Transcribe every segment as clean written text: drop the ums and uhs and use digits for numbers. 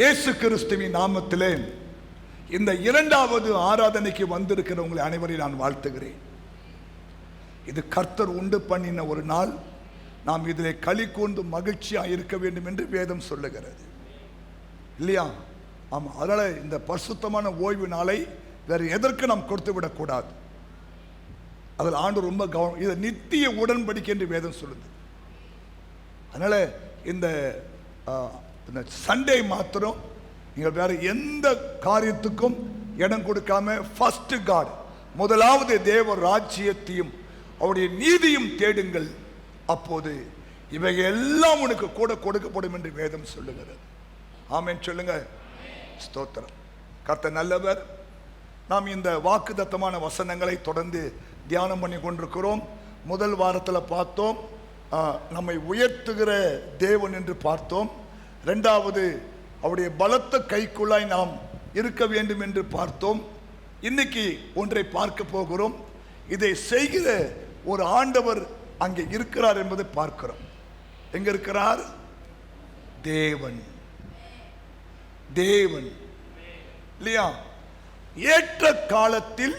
இயேசு கிறிஸ்துவின் நாமத்திலே இந்த இரண்டாவது ஆராதனைக்கு வந்திருக்கிற உங்களை அனைவரையும் நான் வாழ்த்துகிறேன். இது கர்த்தர் உண்டு பண்ணின ஒரு நாள். நாம் இதிலே களி கூர்ந்து மகிழ்ச்சியாக இருக்க வேண்டும் என்று வேதம் சொல்லுகிறது, இல்லையா? ஆமாம். அதனால இந்த பரிசுத்தமான ஓய்வு நாளை வேறு எதற்கு நாம் கொடுத்து விடக்கூடாது. அதில் ஆண்டு ரொம்ப கவனம். இதை நித்திய உடன்படிக்கை என்று வேதம் சொல்லுது. அதனால இந்த சண்டே மாத்திரம் நீங்கள் வேற எந்த காரியத்துக்கும் இடம் கொடுக்காம ஃபர்ஸ்ட் காட், முதலாவது தேவ ராஜ்யத்தையும் அவருடைய நீதியும் தேடுங்கள், அப்போது இவைகள் எல்லாம் உனக்கு கூட கொடுக்கப்படும் என்று வேதம் சொல்லுகிறது. ஆமென் சொல்லுங்க. ஸ்தோத்திரம். கர்த்தர் நல்லவர். நாம் இந்த வாக்குத்தத்தமான வசனங்களை தொடர்ந்து தியானம் பண்ணி கொண்டிருக்கிறோம். முதல் வாரத்தில் பார்த்தோம், நம்மை உயர்த்துகிற தேவன் என்று பார்த்தோம். இரண்டாவது, அவருடைய பலத்த கைக்குள்ளாய் நாம் இருக்க வேண்டும் என்று பார்த்தோம். இன்னைக்கு ஒன்றை பார்க்க போகிறோம். இதை செய்கிற ஒரு ஆண்டவர் அங்கே இருக்கிறார் என்பதை பார்க்கிறோம். எங்க இருக்கிறார்? தேவன். தேவன் இல்லையா? ஏற்ற காலத்தில்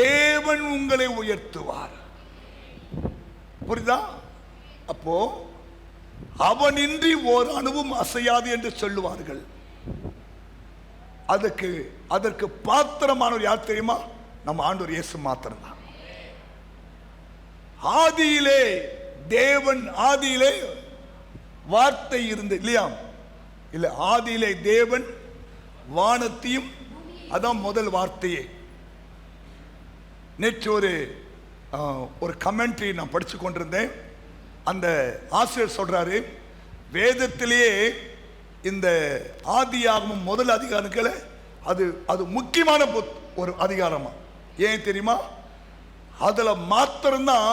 தேவன் உங்களை உயர்த்துவார். புரியுதா? அப்போ அவனின்றி ஓர் அணுவும் அசையாது என்று சொல்லுவார்கள். அதற்கு பாத்திரமானவர் யார் தெரியுமா? நம்ம ஆண்டவர் இயேசு மாத்திரம்தான். ஆதியிலே தேவன், ஆதியிலே வார்த்தை இருந்தது, இல்லையா? இல்ல, ஆதியிலே தேவன் வானத்தையும், அதான் முதல் வார்த்தையே. நேற்று ஒரு கமெண்ட்ரி நான் படிச்சு கொண்டிருந்தேன். அந்த ஆசிரியர் சொல்றாரு, வேதத்திலேயே இந்த ஆதியாகமம் முதல் அதிகாரங்களை அது முக்கியமான ஒரு அதிகாரமா. ஏன் தெரியுமா? அதுல மாத்திரம்தான்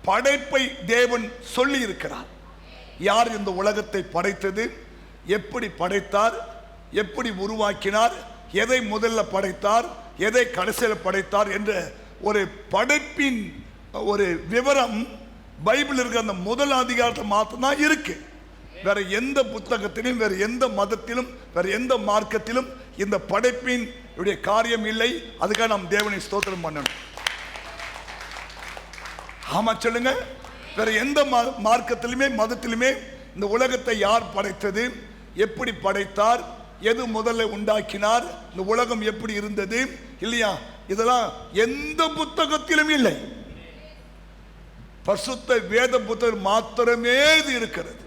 படைப்பை தேவன் சொல்லி இருக்கிறார். யார் இந்த உலகத்தை படைத்தது, எப்படி படைத்தார், எப்படி உருவாக்கினார், எதை முதல்ல படைத்தார், எதை கடைசியில் படைத்தார் என்ற ஒரு படைப்பின் ஒரு விவரம் பைபிள் இருக்கிற அந்த முதல் அதிகாரத்தில் மாத்திரம்தான் இருக்கு. வேற எந்த புத்தகத்திலும், வேற எந்த மதத்திலும், வேற எந்த மார்க்கத்திலும் இந்த படைப்பின் காரியம் இல்லை. அதுக்காக நாம் தேவனை ஸ்தோத்திரம் பண்ணணும். ஆமா சொல்லுங்க. வேற எந்த மார்க்கத்திலுமே மதத்திலுமே இந்த உலகத்தை யார் படைத்தது, எப்படி படைத்தார், எது முதல்ல உண்டாக்கினார், இந்த உலகம் எப்படி இருந்தது, இல்லையா? இதெல்லாம் எந்த புத்தகத்திலும் இல்லை. பரிசுத்த வேத புத்தகம் மாத்திரமே இது இருக்கிறது.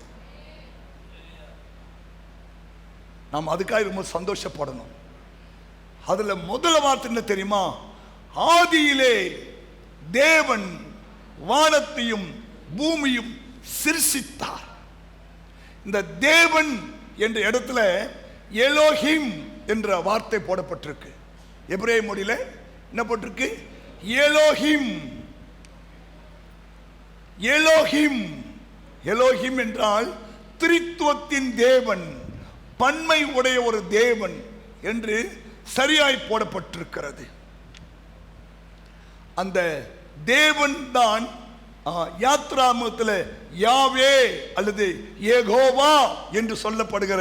நாம் அதுக்காக ரொம்ப சந்தோஷப்படணும். அதுல முதல் வார்த்தை என்ன தெரியுமா? ஆதியிலே தேவன் வானத்தையும் பூமியும் சிருஷ்டித்தார். இந்த தேவன் என்ற இடத்துல எலோஹிம் என்ற வார்த்தை போடப்பட்டிருக்கு. எபிரேய மொழியில என்ன போட்டிருக்கு? எலோஹிம். எலோஹிம். எலோஹிம் என்றால் திரித்துவத்தின் தேவன், பன்மை உடைய ஒரு தேவன் என்று சரியாய் போடப்பட்டிருக்கிறது. அந்த தேவன் தான் யாத்ராமத்தில் யாவே அல்லது யெகோவா என்று சொல்லப்படுகிற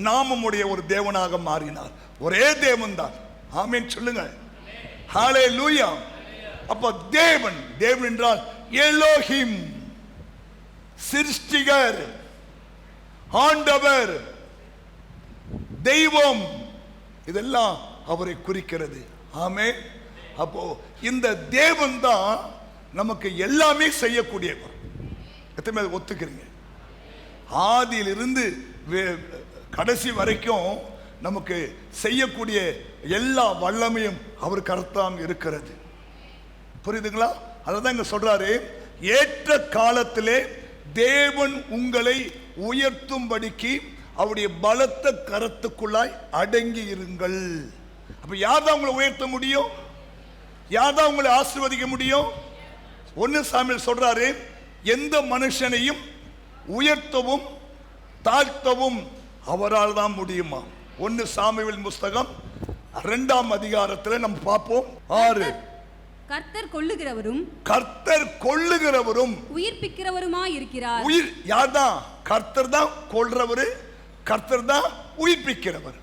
நாமமுடைய ஒரு தேவனாக மாறினார். ஒரே தேவன் தான். ஆமென் சொல்லுங்க. ஹல்லேலூயா. அப்ப தேவன், தேவன் என்றால் எலோஹிம், சிருஷ்டிகர், ஆண்டவர், தெய்வம், இதெல்லாம் அவரை குறிக்கிறது. ஆமென். அப்போ இந்த தேவன் தான் நமக்கு எல்லாமே செய்யக்கூடியவர். எத்தனை பேர் ஒத்துக்கிறீங்க? ஆதியிலிருந்து கடைசி வரைக்கும் நமக்கு செய்யக்கூடிய எல்லா வல்லமையும் அவர் கருத்தாம் இருக்கிறது. புரியுதுங்களா? அதான் இங்க சொல்றாரு, ஏற்ற காலத்திலே தேவன் உங்களை உயர்த்தும்படிக்கு அவருடைய பலத்த கரத்துக்குள்ளாய் அடங்கி இருங்கள். அப்ப யார்தான் உங்களை உயர்த்த முடியும்? யார்தான் உங்களை ஆசீர்வதிக்க முடியும்? 1 சாமுவேல் சொல்றாரு, எந்த மனுஷனையும் உயர்த்தவும் தாழ்த்தவும் அவரால் தான் முடியுமா. 1 சாமுவேல் புத்தகம் 2ஆம் அதிகாரத்தில் நம்ம பார்ப்போம். 6. கர்த்தர் கொல்லுகிறவரும் உயிர்ப்பிக்கிறவருமாய் இருக்கிறார். யார்தான்? கர்த்தர் தான் கொல்றவரு, கர்த்தர் தான் உயிர்ப்பிக்கிறவர்.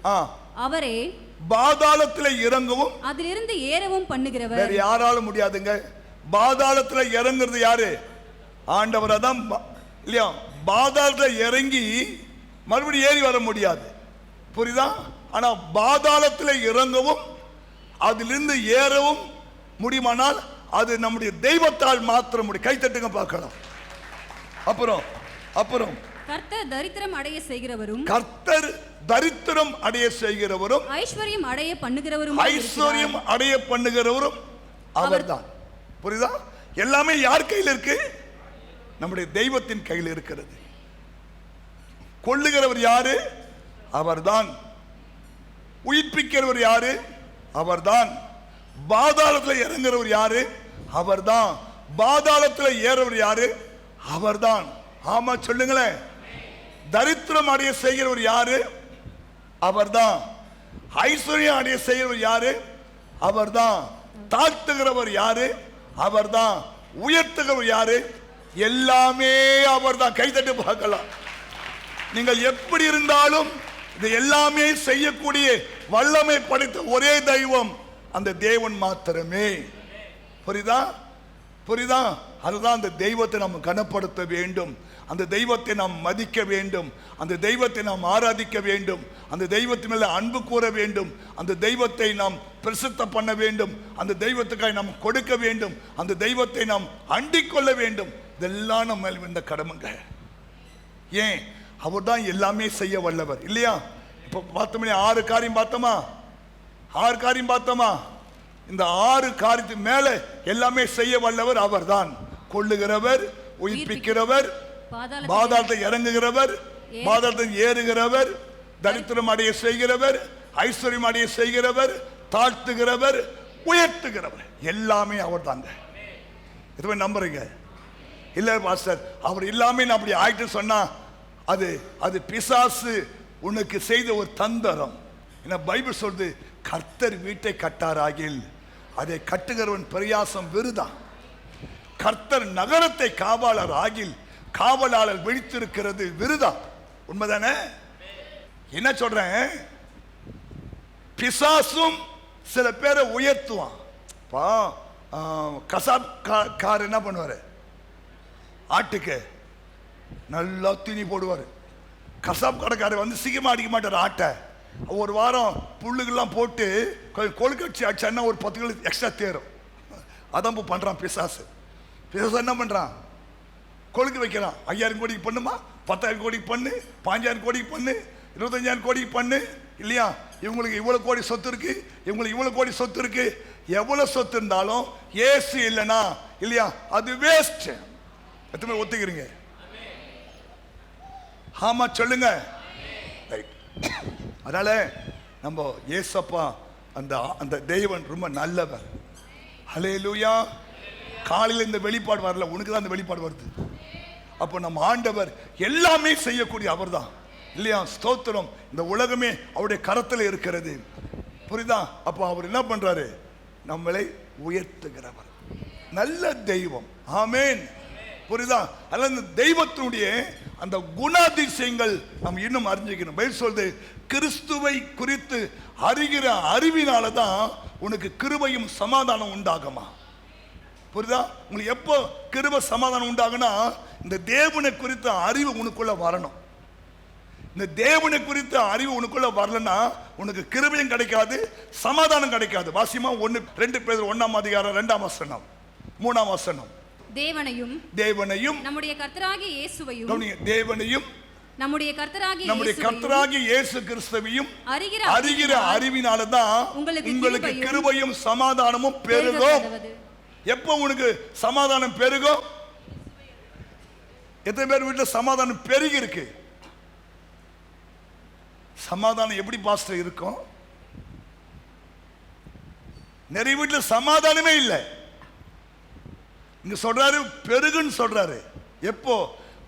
அவரே பாதாளத்தில் இறங்கவும் அதிலிருந்து ஏறவும் பண்ணுகிறவர். வேற யாராலும் முடியாதுங்க. பாதாளத்தில் இறங்குறது யாரு? ஆண்டவர் தான் இல்லையா? பாதாளத்தில் இறங்கி மறுபடியும் ஏறி வர முடியாது, புரியுதா? ஆனா பாதாளத்தில் இறங்கவும் அதிலிருந்து ஏறவும் முடியுமானால் அது நம்முடைய தெய்வத்தால் மாத்திர முடியும். கைத்தட்டுங்க பார்க்கலாம். அப்புறம் அப்புறம் கர்த்தர் தரித்திரம் அடைய செய்கிறவரும், கர்த்தர் தரித்திரம் அடைய செய்கிறவரும், ஐஸ்வர்யம் அடைய பண்ணுகிறவரும், ஐஸ்வர்யம் அடைய பண்ணுகிறவரும் அவர்தான். புரியுதா? எல்லாமே யார் கையில் இருக்கு? நம்முடைய தெய்வத்தின் கையில் இருக்கிறது. கொள்ளுகிறவர் யாரு? அவர்தான். உயிர்ப்பிக்கிறவர் யாரு? அவர்தான். பாதாளத்தில் இறங்குறவர் யாரு? அவர்தான். பாதாளத்தில் ஏறவர் யாரு? அவர்தான். ஆமா சொல்லுங்களேன். தரித்திரம் அடைய செய்கிறவர் யாரு? அவர்தான். ஐஸ்வர்யம் அடைய செய்கிறவர் யாரு? அவர்தான். தாழ்த்துகிறவர் யாரு? அவர்தான். உயர்த்துகிறவர் யாரு? எல்லாமே அவர்தான். கைதட்டி பார்க்கலாம். நீங்கள் எப்படி இருந்தாலும் இது எல்லாமே செய்யக்கூடிய வல்லமை படைத்த ஒரே தெய்வம் அந்த தேவன் மாத்திரமே. புரியுதா? புரியுதா? அதுதான் அந்த தெய்வத்தை நாம் கனப்படுத்த வேண்டும். அந்த தெய்வத்தை நாம் மதிக்க வேண்டும். அந்த தெய்வத்தை நாம் ஆராதிக்க வேண்டும். அந்த தெய்வத்தின் மேல அன்பு கூற வேண்டும். அந்த தெய்வத்தை நாம் பிரசித்த பண்ண வேண்டும். அந்த தெய்வத்துக்காக நாம் கொடுக்க வேண்டும். அந்த தெய்வத்தை நாம் அண்டிக் கொள்ள வேண்டும். இதெல்லாம் நம்ம இந்த கடமைங்க. ஏன்? அவர் தான் எல்லாமே செய்ய வல்லவர் இல்லையா? இப்ப பார்த்தோமே 6 காரியம் பார்த்தோமா? 6 காரியம் பார்த்தோமா? இந்த 6 காரியத்துக்கு மேல எல்லாமே செய்ய வல்லவர் அவர்தான். கொள்ளுகிறவர், உயிர்ப்பிக்கிறவர், பாதாளத்தை இறங்குகிறவர், பாதாளத்தை ஏறுகிறவர், தரித்திரம் அடைய செய்கிறவர், ஐஸ்வர்யம் அடைய செய்கிறவர், தாழ்த்துகிறவர், உயர்த்துகிறவர். எல்லாமே அவர் தாங்க. இதுவே நம்புறீங்க இல்ல பாஸ்டர்? அவர் இல்லாம நான் அப்படி ஆயிட்டு சொன்னா அது அது பிசாசு உனக்கு செய்த ஒரு தந்திரம். என்ன பைபிள் சொல்றது? கர்த்தர் வீட்டை கட்டாராகில் அதை கட்டுகிறவன் பிரயாசம் விருதான். கர்த்தர் நகரத்தை காவலர் ஆகில் காவலாளர் விழித்திருக்கிறது விருதா. உண்மைதானே? என்ன சொல்றேன்? பிசாசும் சில பேரை உயர்த்துவான். கசாப் கார் என்ன பண்ணுவாரு? ஆட்டுக்கு நல்லா தீனி போடுவார். கசாப் கடைக்காரர் வந்து சீக்கிரமா அடிக்க மாட்டார் ஆட்டை. ஒரு வாரம் புல்லுகள்லாம் போட்டு கொஞ்சம் கொழுக்கட்சி அடிச்சா ஒரு 10 கிலோ எக்ஸ்ட்ரா தேரும். அதான் பண்றான் பிசாசு. பிசாசு என்ன பண்றான்? கொழுக்கு வைக்கிறான். 5000 கோடிக்கு பண்ணுமா, 10,000 கோடிக்கு பண்ணு, 5000 கோடிக்கு பண்ணு, 25,000 கோடிக்கு பண்ணு இல்லையா? இவங்களுக்கு இவ்வளவு கோடி சொத்து இருக்கு, இவங்களுக்கு இவ்வளவு கோடி சொத்து இருக்கு. எவ்வளவு சொத்து இருந்தாலும் ஏசு இல்லைனா இல்லையா அது வேஸ்ட். எத்தனை ஒத்துக்கிறீங்க? ஆமா சொல்லுங்க. அதனால நம்ம ஏசப்பா அந்த அந்த தேவன் ரொம்ப நல்லவர். ஹல்லேலூயா. காலையில் இந்த வெளிப்பாடு வரல, உனக்கு தான் அந்த வெளிப்பாடு வருது. அப்போ நம்ம ஆண்டவர் எல்லாமே செய்யக்கூடிய அவர் தான் இல்லையா? ஸ்தோத்திரம். இந்த உலகமே அவருடைய கரத்தில் இருக்கிறது. புரியுதா? அப்போ அவர் என்ன பண்றாரு? நம்மளை உயர்த்துகிறவர் நல்ல தெய்வம். ஆமேன். புரியுதா? அல்ல இந்த தெய்வத்தினுடைய அந்த குணாதிசயங்கள் நம்ம இன்னும் அறிஞ்சிக்கணும். பைபிள் சொல்லுது, கிறிஸ்துவை குறித்து அறிகிற அறிவினால தான் உனக்கு கிருபையும் சமாதானம் உண்டாகுமா. புரியுதா? உங்களுக்கு எப்போ கிருபை சமாதானம் உண்டாகுனா இந்த தேவனை குறித்த அறிவு உனக்குள்ள வரணும். இந்த தேவனை குறித்த அறிவு உனக்குள்ள வரலன்னா உனக்கு கிருபையும் கிடைக்காது, சமாதானம் கிடைக்காது. வாசியமா 1-2 பேதுரு 1ஆம் அதிகாரம் 2ஆம் வசனம் 3ஆம் வசனம். தேவனையும் நம்முடைய கர்த்தராகிய இயேசுவையும் தேவனையும் நம்முடைய கர்த்தராகிய இயேசு கிறிஸ்துவையும் அறிகிற அறிவினால தான் உங்களுக்கு கிருபையும் சமாதானமும் பெருகும். எப்போ உனக்கு சமாதானம் பெருகும்? எத்தனை பேர் வீட்டில் சமாதானம் பெருகி இருக்கு? சமாதானம் எப்படி பாஸ்டர் இருக்கும்? நிறைய வீட்டில் சமாதானமே இல்லை. இங்க சொல்றாரு பெருகுன்னு சொல்றாரு. எப்போ?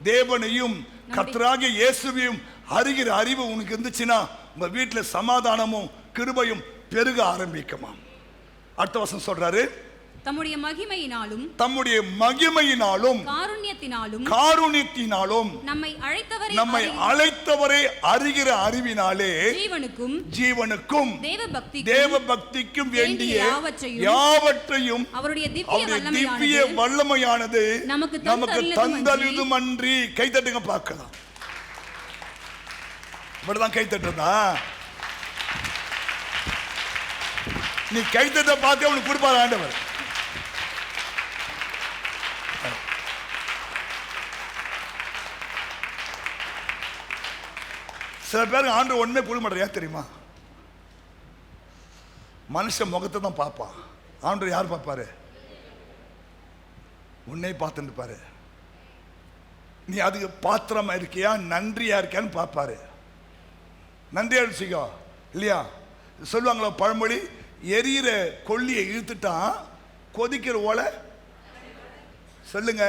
தேவனையும் கர்த்தராகிய இயேசுவையும் அறிகிற அறிவு உனக்கு இருந்துச்சுன்னா உங்க வீட்டில் சமாதானமும் கிருபையும் பெருக ஆரம்பிக்குமா. அடுத்த வசனம் சொல்றாரு, தம்முடைய மகிமையினாலும் காருண்யத்தினாலும் நம்மை அழைத்தவரை அறிகிற அறிவினாலே ஜீவனுக்கும் தேவ பக்திக்கும் வேண்டிய யாவற்றையும் அவருடைய திவ்ய வல்லமையானது நமக்கு தந்தளிதும் அன்றி. கைத்தட்டுங்க பார்க்கலாம். இப்படிதான் கைத்தட்டுறதா? நீ கைத்தட்ட பார்த்து அவனுக்கு கொடுப்பாரு ஆண்டவர். சில பேருக்கு ஆண்டவர் ஒண்ணுமே புரிய மாட்டேன். தெரியுமா? மனுஷன் முகத்தை தான் பார்ப்பான். ஆண்டவர் யார் பார்ப்பாரு? உன்னை பார்த்துட்டு பாரு. நீ அதுக்கு பாத்திரமா இருக்கியா, நன்றியா இருக்கியான்னு பார்ப்பாரு. நன்றியா இருந்துச்சிக்கோ இல்லையா? சொல்லுவாங்களா பழமொழி, எரியிற கொல்லியை இழுத்துட்டான், கொதிக்கிற ஓலை சொல்லுங்க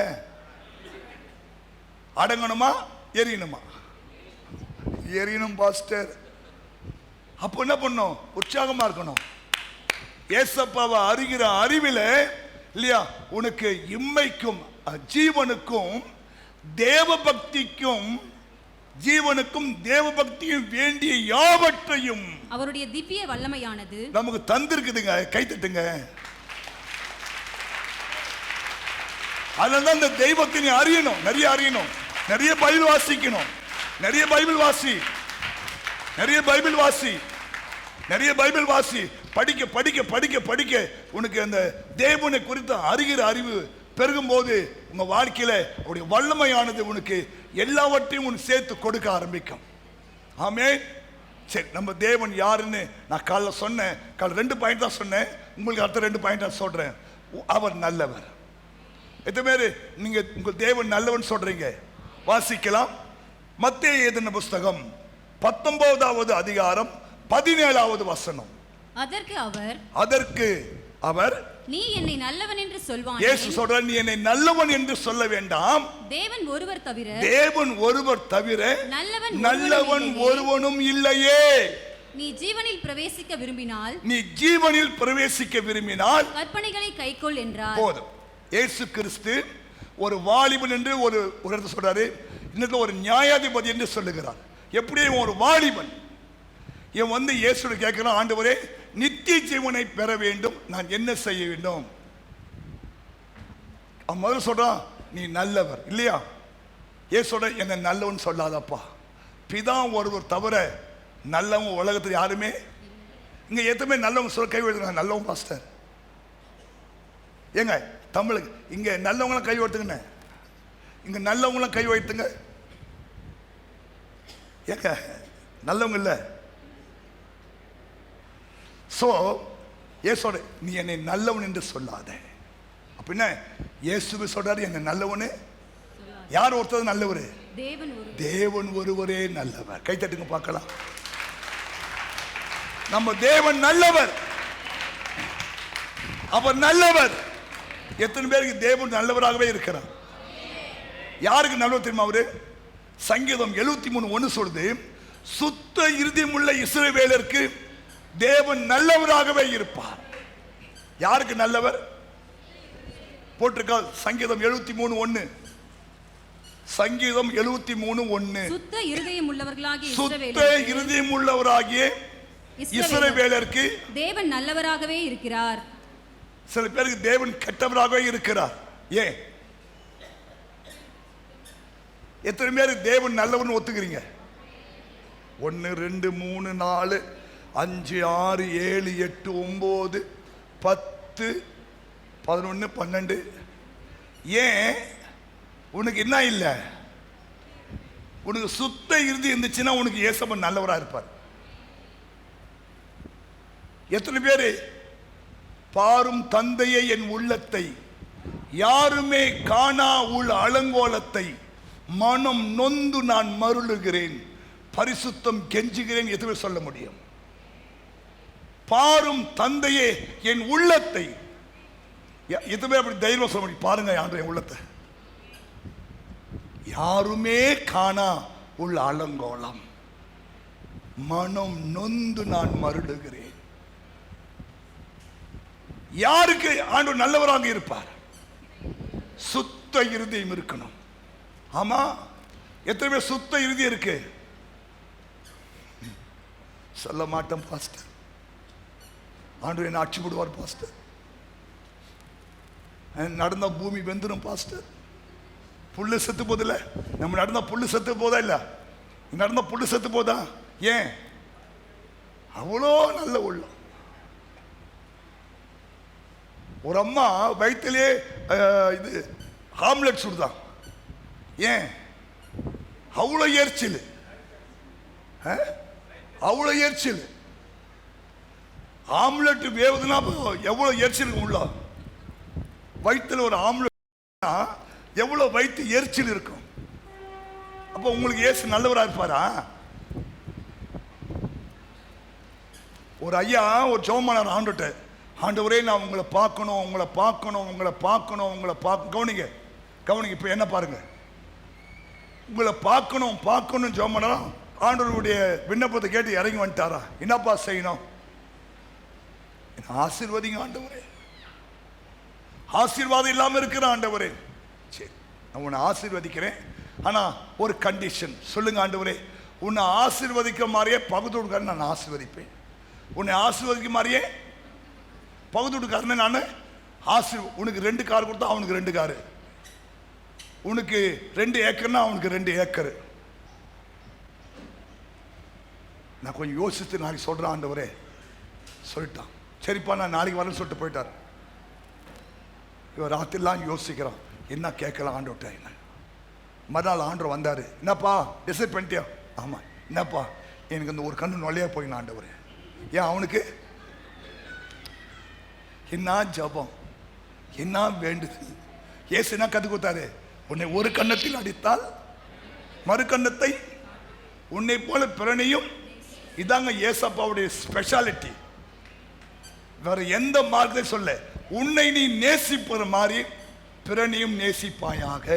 அடங்கணுமா எரியணுமா? எரியணும் பாஸ்டர். அப்போ என்ன பண்ணும்? உற்சாகமா இருக்கணும். ஏசப்பாவை அறிகிற அறிவில இல்லையா, உனக்கு இம்மைக்கும் ஜீவனுக்கும் தேவ பக்தியும் வேண்டிய யாவற்றையும் அவருடைய திவ்ய வல்லமையானது நமக்கு தந்திருக்குதுங்க. கைத்தட்டுங்க. அதனால இந்த தெய்வத்தை நீ அறியணும், நிறைய பைபிள் வாசிக்கணும். நிறைய பைபிள் வாசி. படிக்க உனக்கு அந்த தேவனை குறித்த அறிகிற அறிவு பெருகும் போது உங்க வாழ்க்கையில அவருடைய வல்லமையானது உனக்கு எல்லாவற்றையும் உனக்கு சேர்த்து கொடுக்க ஆரம்பிக்கும். ஆமென். சரி, நம்ம தேவன் யாருன்னு நான் காலைல சொன்னேன். காலைல 2 பாயிண்ட் தான் சொன்னேன். உங்களுக்கு அடுத்த 2 பாயிண்ட் தான் சொல்றேன். அவர் நல்லவர். எத்தனை பேர் நீங்க உங்க தேவன் நல்லவன் சொல்றீங்க? வாசிக்கலாம். மத்தேயு எழுதின புஸ்தகம் 19வது அதிகாரம் 17வது வசனம். அதற்கு அவர் நீ என்னை நல்லவன் என்று சொல்வாய். இயேசு சொல்றார், நீ என்னை நல்லவன் என்று சொல்ல வேண்டாம். தேவன் ஒருவர் தவிர நல்லவன் ஒருவனும் இல்லையே. நீ ஜீவனில் பிரவேசிக்க விரும்பினால் கற்பனைகளை கைக்கொள் என்றார். போதும். இயேசு கிறிஸ்து ஒரு வாலிபன் என்று ஒரு இடத்துல சொல்றாரு, இன்னொரு ஒரு நியாயாதிபதி என்று சொல்லுகிறார். எப்படி ஒரு வாலிபன் இவன் வந்து இயேசுவை கேட்கிறான், ஆண்டவரே நித்திய ஜீவனை பெற வேண்டும், நான் என்ன செய்ய வேண்டும்? அவன் முதல்ல சொல்றான், நீ நல்லவர் இல்லையா? இயேசுவோட என்ன நல்லவன் சொல்லாதப்பா, பிதா ஒருவர் தவிர நல்லவன் உலகத்தில் யாருமே இங்க எத்தனை நல்லவங்க சொல்ல கை வைத்துங்க. நல்லவன் பாஸ்டர் ஏங்க தமிழுக்கு இங்க நல்லவங்களாம் கை வைத்துங்க. இங்க நல்லவங்களாம் கை வைத்துங்க. ஏங்க நல்லவங்க இல்ல. சோ இயேசுவோட நீ என்னை நல்லவன் என்று சொல்லாத அப்படின்னா இயேசுவை சொல்றாரு என்ன நல்லவனு. யார் ஒருத்தர் நல்லவர்? தேவன் ஒருவரே நல்லவர். கை தட்டுங்க பார்க்கலாம். நம்ம தேவன் நல்லவர், அவர் நல்லவர். எத்தனை பேருக்கு தேவன் நல்லவராகவே இருக்கிறார்? யாருக்கு நல்லவர் தெரியுமா? அவரு சங்கீதம் 73:1 சொல்லுது, சுத்த இருதயமுள்ள இஸ்ரவேலருக்கு தேவன் நல்லவராகவே இருப்பார். யாருக்கு நல்லவர் போட்டிருக்கா? சங்கீதம் 73:1. சங்கீதம் 73:1. சுத்த இருதயமுள்ளவர்களாகிய இஸ்ரவேலருக்கு தேவன் நல்லவராகவே இருக்கிறார். சில பேருக்கு தேவன் கெட்டவராகவே இருக்கிறார். ஏன்? எத்தனை பேர் தேவன் நல்லவன் ஒத்துக்கிறீங்க? 1 2 3 4 5 6 7 8 9 10 11 12. ஏன்? உனக்கு என்ன இல்லை? உனக்கு சுத்த இறுதி இருந்துச்சுன்னா உனக்கு இயேசப்பன் நல்லவரா இருப்பார். எத்தனை பேரு பாரும் தந்தையை என் உள்ளத்தை யாருமே காணா உள் அலங்கோலத்தை மனம் நொந்து நான் மருளுகிறேன், பரிசுத்தம் கெஞ்சுகிறேன். எதுவே சொல்ல முடியும்? பாரும் தந்தையே என் உள்ளத்தை. எதுவுமே அப்படி தைரியம் சொல்ல முடியும்? பாருங்க ஆண்டு என் உள்ளத்தை யாருமே காணா உள்ள அலங்கோலம் மனம் நொந்து நான் மருளுகிறேன். யாருக்கு ஆண்டவர் நல்லவராக இருப்பார்? சுத்த இருதயம் இருக்கணும். ஆமா, எத்தனை பேர் சுத்த இருதயம் இருக்கு? சொல்ல மாட்டேன் பாஸ்டர், ஆண்டவர் என்ன அடிச்சு விடுவார் பாஸ்டர், நடந்த பூமி வெந்துடும் பாஸ்டர், புல்லு செத்து போதில்ல, நம்ம நடந்த புல்லு செத்து போதா இல்ல, நடந்த புல்லு செத்து போதா? ஏன்? அவ்வளோ நல்ல உள்ளம். ஒரு அம்மா வயிற்றிலே இது ஆம்லெட் சுடுதான். ஏன்? அவ்வளோ எரிச்சல், அவ்வளோ எரிச்சல். ஆம்லெட் வேவுதுன்னா எவ்வளோ எரிச்சல் உள்ள வயிற்றில் ஒரு ஆம்லெட் எவ்வளோ வயிற்று எரிச்சல் இருக்கும். அப்போ உங்களுக்கு இயேசு நல்லவராக இருப்பாரா? ஒரு ஐயா ஒரு ஜெபமானார் ஆண்டுட்ட, ஆண்டவரே நான் உங்களை பார்க்கணும், உங்களை பார்க்கணும், உங்களை பார்க்கணும், உங்களை பார்க்க. கவனிங்க கவனிங்க, இப்போ என்ன பாருங்க, உங்களை பார்க்கணும் பார்க்கணும் ஜெபமானாரா. ஆண்டவருடைய விண்ணப்பத்தை கேட்டு இறங்கி வந்துட்டாரா? என்னப்பா செய்யணும்? ஆசீர்வதிங்க ஆண்டவரே. ஆசீர்வாதம் இல்லாமல் இருக்கிற ஆண்டவரே, சரி நான் உன்னை ஆசீர்வதிக்கிறேன், ஆனால் ஒரு கண்டிஷன் சொல்லுங்க ஆண்டவரே. உன்னை ஆசீர்வதிக்க மாதிரியே பகுதூடுக்காரன் நான் ஆசீர்வதிப்பேன். உன்னை ஆசீர்வதிக்க மாதிரியே பகுதூடுக்காரனை நான் உனக்கு 2 கார் கொடுத்தா அவனுக்கு 2 காரு, உனக்கு 2 ஏக்கர்னா அவனுக்கு 2 ஏக்கர். நான் கொஞ்சம் யோசித்து நாளைக்கு சொல்கிறேன் ஆண்டவரே சொல்லிட்டான். சரிப்பா நான் நாளைக்கு வரேன்னு சொல்லிட்டு போயிட்டார். இவர் ராத்திரிலாம் யோசிக்கிறான், என்ன கேட்கலாம் ஆண்டவர்கிட்ட. என்ன மறுநாள் ஆண்டவர் வந்தார், என்னப்பா டிசைட் பண்ணிட்டியா? ஆமாம். என்னப்பா எனக்கு இந்த ஒரு கண்ணு நொல்லையா போயினா ஆண்டவர். ஏன்? அவனுக்கு என்ன ஜபம், என்ன வேண்டுது. ஏசு என்ன கற்றுக் கொடுத்தாரு? உன்னை ஒரு கன்னத்தில் அடித்தால் மறு கன்னத்தை உன்னை போல பிறனையும். இதாங்க ஏசப்பாவுடைய ஸ்பெஷாலிட்டி. வேற எந்த மார்க்கத்தை சொல்ல, உன்னை நீ நேசிப்பற மாதிரி பிறனையும் நேசிப்பாயாக.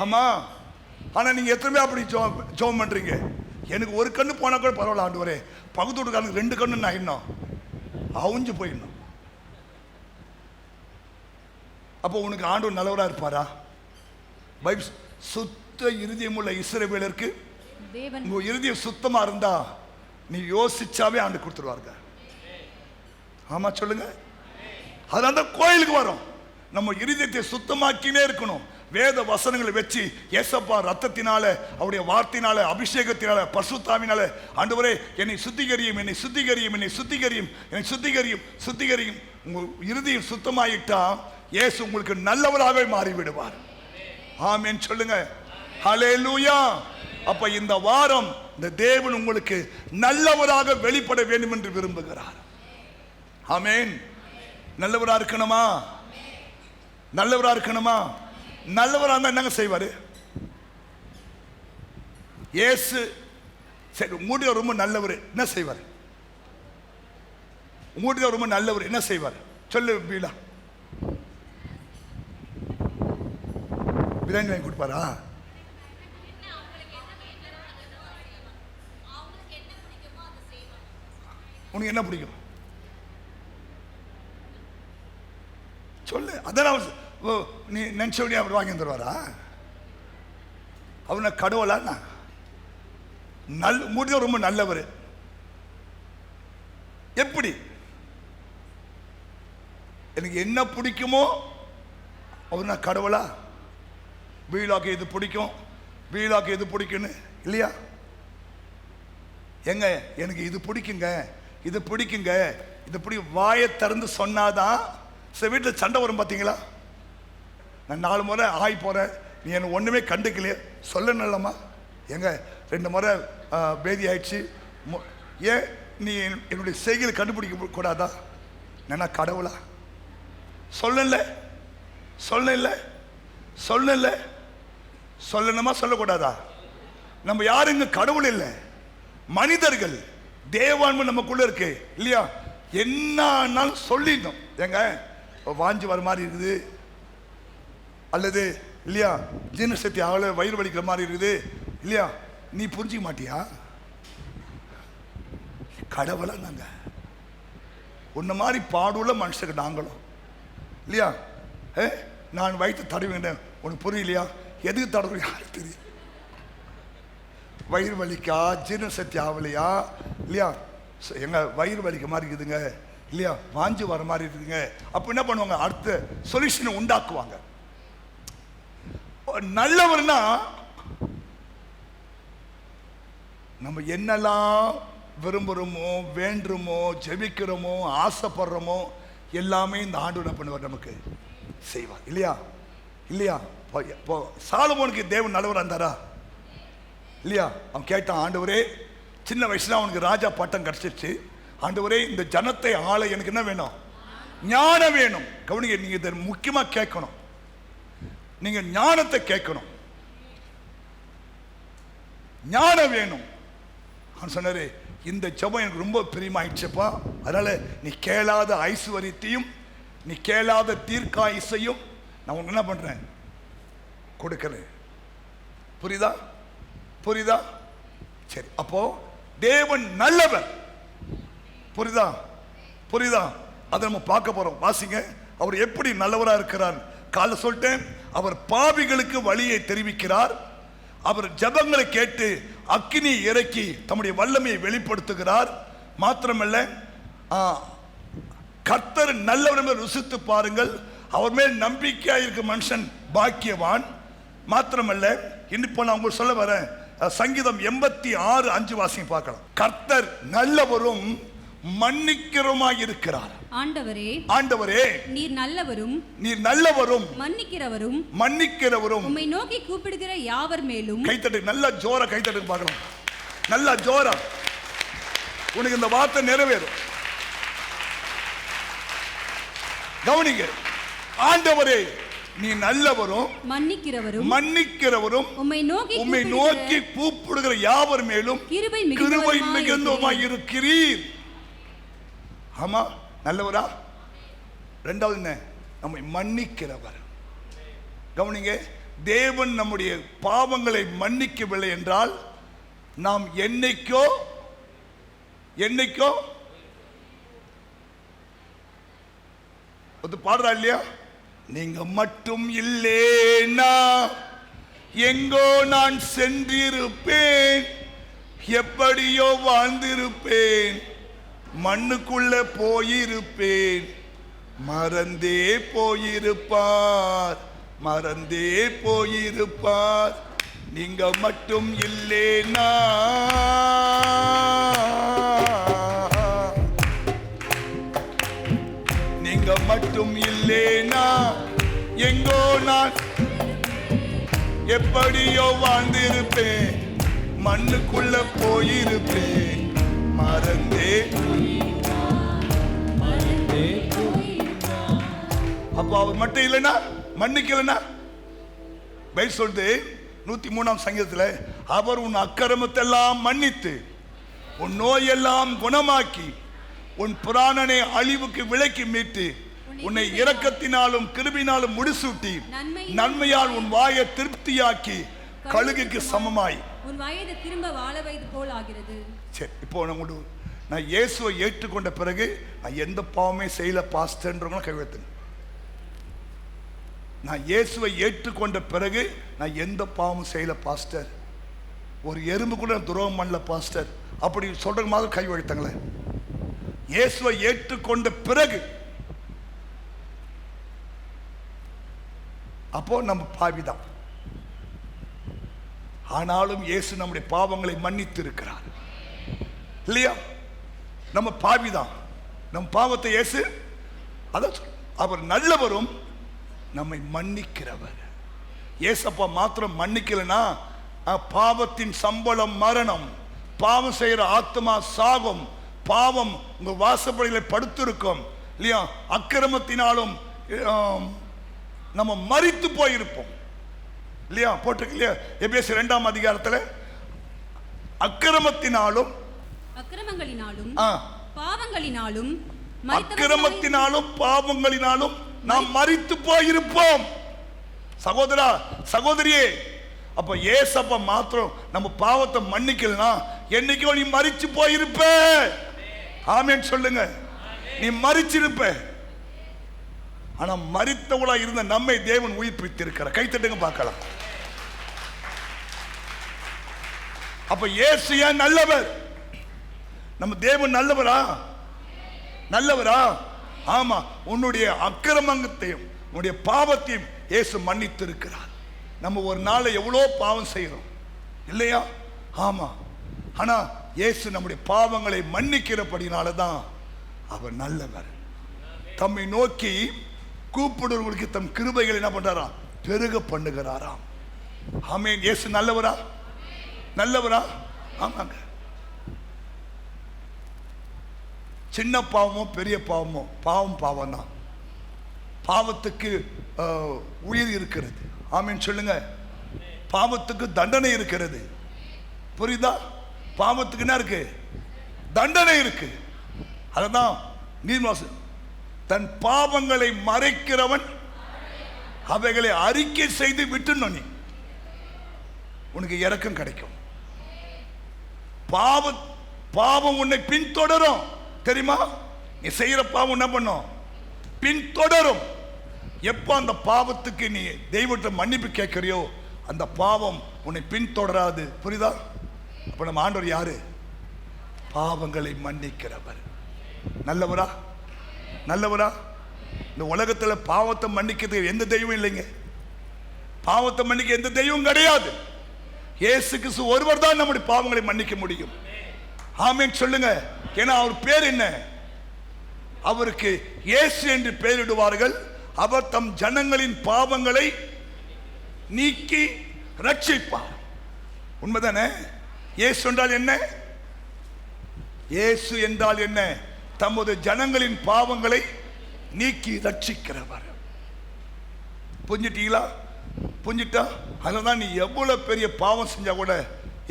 ஆமா, ஆனா நீங்க எத்தனை அப்படி ஜெபம் பண்றீங்க? எனக்கு ஒரு கண்ணு போனா கூட பரவாயில்ல ஆண்டவரே, பகுத்து விட்டுக்காரனுக்கு 2 கண்ணு நான் இன்னும் அவுஞ்சு போயிடணும். அப்போ உனக்கு ஆண்டவர் நல்லவரா இருப்பாரா? பைபிள் சுத்த இருதயம் உள்ள இஸ்ரவேலருக்கு உங்க இருதயம் சுத்தமா இருந்தா நீ யோசிச்சாவே ஆண்டு கொடுத்துருவாருங்க. ஆமா சொல்லுங்க. அதனால கோயிலுக்கு வரோம், நம்ம இருதயத்தை சுத்தமாக்கினே இருக்கணும். வேத வசனங்களை வச்சு ஏசப்பா ரத்தத்தினால, அவருடைய வார்த்தையினால, அபிஷேகத்தினால, பசுத்தாவினால ஆண்டவரே என்னை சுத்திகரியும், என்னை சுத்திகரியும், என்னை சுத்திகரியும், என்னை சுத்திகரியும், சுத்திகரியும். உங்க இருதயம் சுத்தமாயிட்டா இயேசு உங்களுக்கு நல்லவராகவே மாறிவிடுவார். ஆமென் சொல்லுங்க. ஹல்லேலூயா. அப்ப இந்த வாரம் இந்த தேவன் உங்களுக்கு நல்லவராக வெளிப்பட வேண்டும் என்று விரும்புகிறார். ஆமென். நல்லவரா இருக்கணுமா? நல்லவரா இருக்கணுமா? நல்லவரா இருந்தா என்னங்க செய்வாரு? இயேசு சரி உங்களுடைய ரொம்ப நல்லவர், என்ன செய்வார்? உங்களுடைய ரொம்ப நல்லவர் என்ன செய்வார்? சொல்லு பீலா. பிரியாணி வாங்கி கொடுப்பாரா? உனக்கு என்ன பிடிக்கும் சொல்லு. அதான் நீ நினைச்சபடி அவர் வாங்கி தருவாரா? அவனை கடவுளா? முடிஞ்ச ரொம்ப நல்லவர். எப்படி? எனக்கு என்ன பிடிக்குமோ அவர் நான் கடவுளா? வீலாக்கு எது பிடிக்கும், வீலாக்கு எது பிடிக்குன்னு இல்லையா? எங்க எனக்கு இது பிடிக்குங்க, இது பிடிக்குங்க, இது பிடி வாயை திறந்து சொன்னாதான். சில வீட்டில் சண்டை வரும் பார்த்தீங்களா? நான் 4 முறை ஆகி போகிறேன், நீ என்னை ஒன்றுமே கண்டுக்கலையே சொல்லணும்லம்மா. எங்க 2 முறை பேதி ஆயிடுச்சு, ஏன் நீ என்னுடைய செய்கையை கண்டுபிடிக்க கூடாதா? நான் கடவுளா? சொல்லல சொல்லல சொல்லல சொல்லணுமா சொல்லக்கூடாதா? நம்ம யாருங்க கடவுள் இல்லை, மனிதர்கள். தேவான்மை நமக்குள்ள இருக்கு இல்லையா? என்னாலும் சொல்லிடணும். ஏங்க வாஞ்சி வர மாதிரி இருக்குது, அல்லது இல்லையா ஜீரணசக்தி ஆகல, வயிறு வலிக்கிற மாதிரி இருக்குது இல்லையா? நீ புரிஞ்சிக்க மாட்டியா? கடவுளா நாங்க உன்ன மாதிரி பாடுள்ள மனுஷங்க நாங்களும் இல்லையா? நான் வயிற்று தடவிட்டேன், உனக்கு புரியலையா? எதுக்கு தடவு யாருக்கு தெரியும்? வயிறு வலிக்கா, ஜீரண சக்தி ஆகலையா இல்லையா? எங்க வயிறு வலிக்க மாதிரி இருக்குதுங்க இல்லையா, வாஞ்சி வர மாதிரி இருக்குதுங்க. அப்போ என்ன பண்ணுவாங்க? அடுத்த சொல்யூஷனை உண்டாக்குவாங்க. நல்லவர்னா நம்ம என்னெல்லாம் விரும்புகிறோமோ, வேண்டுமோ, ஜெபிக்கிறோமோ, ஆசைப்படுறோமோ எல்லாமே இந்த ஆண்டு என்ன பண்ணுவார்? நமக்கு செய்வார் இல்லையா? இல்லையா? இப்போ சாலமோனுக்கு தேவன் நல்லவராக இருந்தாரா இல்லையா? அவன் கேட்டான், ஆண்டவரே, சின்ன வயசுல அவனுக்கு ராஜா பட்டம் கிடைச்சிருச்சு. ஆண்டவரே, இந்த ஜனத்தை ஆள எனக்கு என்ன வேணும்? ஞானம் வேணும். கவனிங்க, நீங்க இதை முக்கியமா கேட்கணும். நீங்க ஞானத்தை கேட்கணும். ஞானம் வேணும். அவன் சொன்னாரு, இந்த ஜெபம் எனக்கு ரொம்ப பிரியமாயிடுச்சுப்பா, அதனால நீ கேளாத ஐஸ்வரியத்தையும் நீ கேளாத தீர்க்காயுசையும் நான் உனக்கு என்ன பண்றேன்? கொடுக்கிறேன். புரியுதா? புரியுதா? சரி, அப்போ தேவன் நல்லவர். புரியுதா? புரியுதா? அதை நம்ம பார்க்க போறோம். வாசிங்க, அவர் எப்படி நல்லவரா இருக்கிறார். காலை சொல்லிட்டேன், அவர் பாவிகளுக்கு வழியை தெரிவிக்கிறார். அவர் ஜெபங்களை கேட்டு அக்கினி இறக்கி தம்முடைய வல்லமையை வெளிப்படுத்துகிறார். மாத்திரமல்ல, கர்த்தர் நல்லவர் என்று ருசித்து பாருங்கள், அவர் மேல் நம்பிக்கையாக இருக்க மனுஷன் பாக்கியவான். மாத்திரமல்ல, இப்போ நான் உங்களுக்கு சொல்ல வரேன், சங்கீதம் 86:5 வாசிங்க பார்க்கலாம். கர்த்தர் நல்லவரும் மன்னிக்கிறவருமாய் இருக்கிறார். ஆண்டவரே, ஆண்டவரே, நீர் நல்லவரும் மன்னிக்கிறவரும் உம்மை நோக்கி கூப்பிடுகிற யாவர் மேலும். கைத்தட்டு, நல்ல ஜோர கைத்தட்டு பார்க்கலாம். நல்ல ஜோர. உனக்கு இந்த வார்த்தை நிறைவேறும். கவனிங்க, ஆண்டவரே, நீ நல்லவரும் மன்னிக்கிறவரும் உம்மை நோக்கி கூப்பிடுகிற யாவர் மேலும் கிருபை மிகுந்தவருமாய் இருக்கிறீர். ஆமா, நல்லவரா? ரெண்டாவது என்ன? நம்மை மன்னிக்கிறவர். கவனிங்க, தேவன் நம்முடைய பாவங்களை மன்னிக்கவில்லை என்றால் நாம் என்னைக்கோ பாடுறா இல்லையா? நீங்க மட்டும் இல்லேனா எங்கோ நான் சென்றிருப்பேன், எப்படியோ வாழ்ந்திருப்பேன், மண்ணுக்குள்ள போயிருப்பேன், மறந்தே போயிருப்பார். நீங்க மட்டும் இல்லேனா மட்டும் இல்லேனா எங்கோ நான் எப்படியோ வாழ்ந்திருப்பேன், மண்ணுக்குள்ள போயிருப்பேன், மறந்தே. அப்போ அவர் மட்டும் இல்லைன்னா, மன்னிக்கலன்னா, பைபிள் சொல்லுது 103ஆம் சங்கீதத்தில், அவர் உன் அக்கிரமத்தெல்லாம் மன்னித்து உன் நோயெல்லாம் குணமாக்கி உன் புராணனை அழிவுக்கு விலக்கி மீட்டு உன்னை இரக்கத்தினாலும் கிருபினாலும் முடிசூட்டி நன்மையால் உன் வாயை திருப்தியாக்கி கழுகுக்கு சமமாய் உன் வயது திரும்ப வாழ வைத்து போல் ஆகிறது. சரி, இப்போ நான் இயேசுவை ஏற்றுக்கொண்ட பிறகு நான் எந்த பாவமே செய்யல பாஸ்டர்ன்றவங்களும் கைவெத்துங்க. நான் இயேசுவை ஏற்றுக்கொண்ட பிறகு நான் எந்த பாவமும் செய்யல பாஸ்டர், ஒரு எறும்பு கூட துரோகம் பண்ணல பாஸ்டர், அப்படி சொல்ற மாதிரி கை வழித்தாங்களே. இயேசுவை ஏற்றுக்கொண்ட பிறகு அப்போ நம்ம பாவிதான். ஆனாலும் இயேசு நம்முடைய பாவங்களை மன்னித்து இருக்கிறார் இல்லையா? நம்ம பாவிதான், நம் பாவத்தை இயேசு அதான் அவர் நல்லவரும் நம்மை மன்னிக்கிறவர். இயேசப்பா மாத்திரம் மன்னிக்கலனா பாவத்தின் சம்பளம் மரணம், பாவம் செய்கிற ஆத்மா சாகும், பாவம் உங்க வாசப்படியில படுத்திருக்கும் இல்லையா? அக்கிரமத்தினாலும் நம்ம மரித்து போயிருப்போம் இல்லையா? போட்டிருக்கு இல்லையா? எபேசியர் 2ஆம் அதிகாரத்தில் அக்கிரமத்தினாலும் பாவங்களினாலும் நாம் மரித்து போயிருப்போம். சகோதரா சகோதரியே, அப்ப ஏசப்பா மாத்திரம் நம்ம பாவத்தை மன்னிக்கலனா என்னைக்கோ நீ மரிச்சு போயிருப்ப. ஆமென் சொல்லுங்க. நீ மரிச்சிருப்ப. ஆனா மரித்தவளா இருந்த நம்மை தேவன் உயிர்ப்பித்திருக்கிறார். கைத்தட்டுங்க பார்க்கலாம். அப்ப இயேசு ஏன் நல்லவர்? நம்ம தேவன் நல்லவரா? நல்லவரா? ஆமா. உன்னுடைய அக்கிரமத்தையும் உன்னுடைய பாவத்தையும் இயேசு மன்னித்து இருக்கிறார். நம்ம ஒரு நாள் எவ்வளோ பாவம் செய்யறோம் இல்லையா? ஆமா. ஆனா இயேசு நம்முடைய பாவங்களை மன்னிக்கிறபடினால தான் அவர் நல்லவர். தம்மை நோக்கி கூப்பிடுவர்களுக்கு தம் கிருபைகளை என்ன பண்றாராம்? பெருக பண்ணுகிறாராம். ஆமென். இயேசு நல்லவரா? நல்லவரா? ஆமாங்க. சின்ன பாவமோ பெரிய பாவமோ பாவம் பாவம் தான். பாவத்துக்கு உயிர் இருக்கிறது. ஆமென் சொல்லுங்க. பாவத்துக்கு தண்டனை இருக்கிறது. புரியுதா? பாவத்துக்கு என்ன இருக்கு? தண்டனை இருக்கு. அதுதான் நீர்வாசம். தன் பாவங்களை மறைக்கிறவன் அவைகளை அறிக்கை செய்து விட்டு நீ உனக்கு இரக்கம் கிடைக்கும். பாவம் உன்னை பின்தொடரும். தெரியுமா? நீ செய்யற பாவம் என்ன பண்ணும்? பின்தொடரும். எப்ப அந்த பாவத்துக்கு நீ தெய்வத்தை மன்னிப்பு கேட்கிறியோ அந்த பாவம் உன்னை பின்தொடராது. புரியுதா? அப்ப நம்ம ஆண்டவர் யாரு? பாவங்களை மன்னிக்கிறவர். நல்லவரா? நல்லவரா? இந்த உலகத்துல பாவத்தை மன்னிக்கிறதுக்கு எந்த தெய்வம் இல்லைங்க. பாவத்தை மன்னிக்க எந்த தெய்வம் கிடையாது. இயேசு கிறிஸ்து ஒருவர் தான் நம்முடைய பாவங்களை மன்னிக்க முடியும். ஆமென் சொல்லுங்க. ஏன்னா அவர் பேர் என்ன? அவருக்கு இயேசு என்று பெயரிடுவார்கள். அவர் தம் ஜனங்களின் பாவங்களை நீக்கி ரட்சிப்பார். உண்மைதானே? இயேசு என்றால் என்ன? இயேசு என்றால் என்ன? தமது ஜனங்களின் பாவங்களை நீக்கி ரட்சிக்கிறவர். புரிஞ்சிட்டீங்களா? புரிஞ்சிட்டா? அதனால்தான் நீ எவ்வளவு பெரிய பாவம் செஞ்சா கூட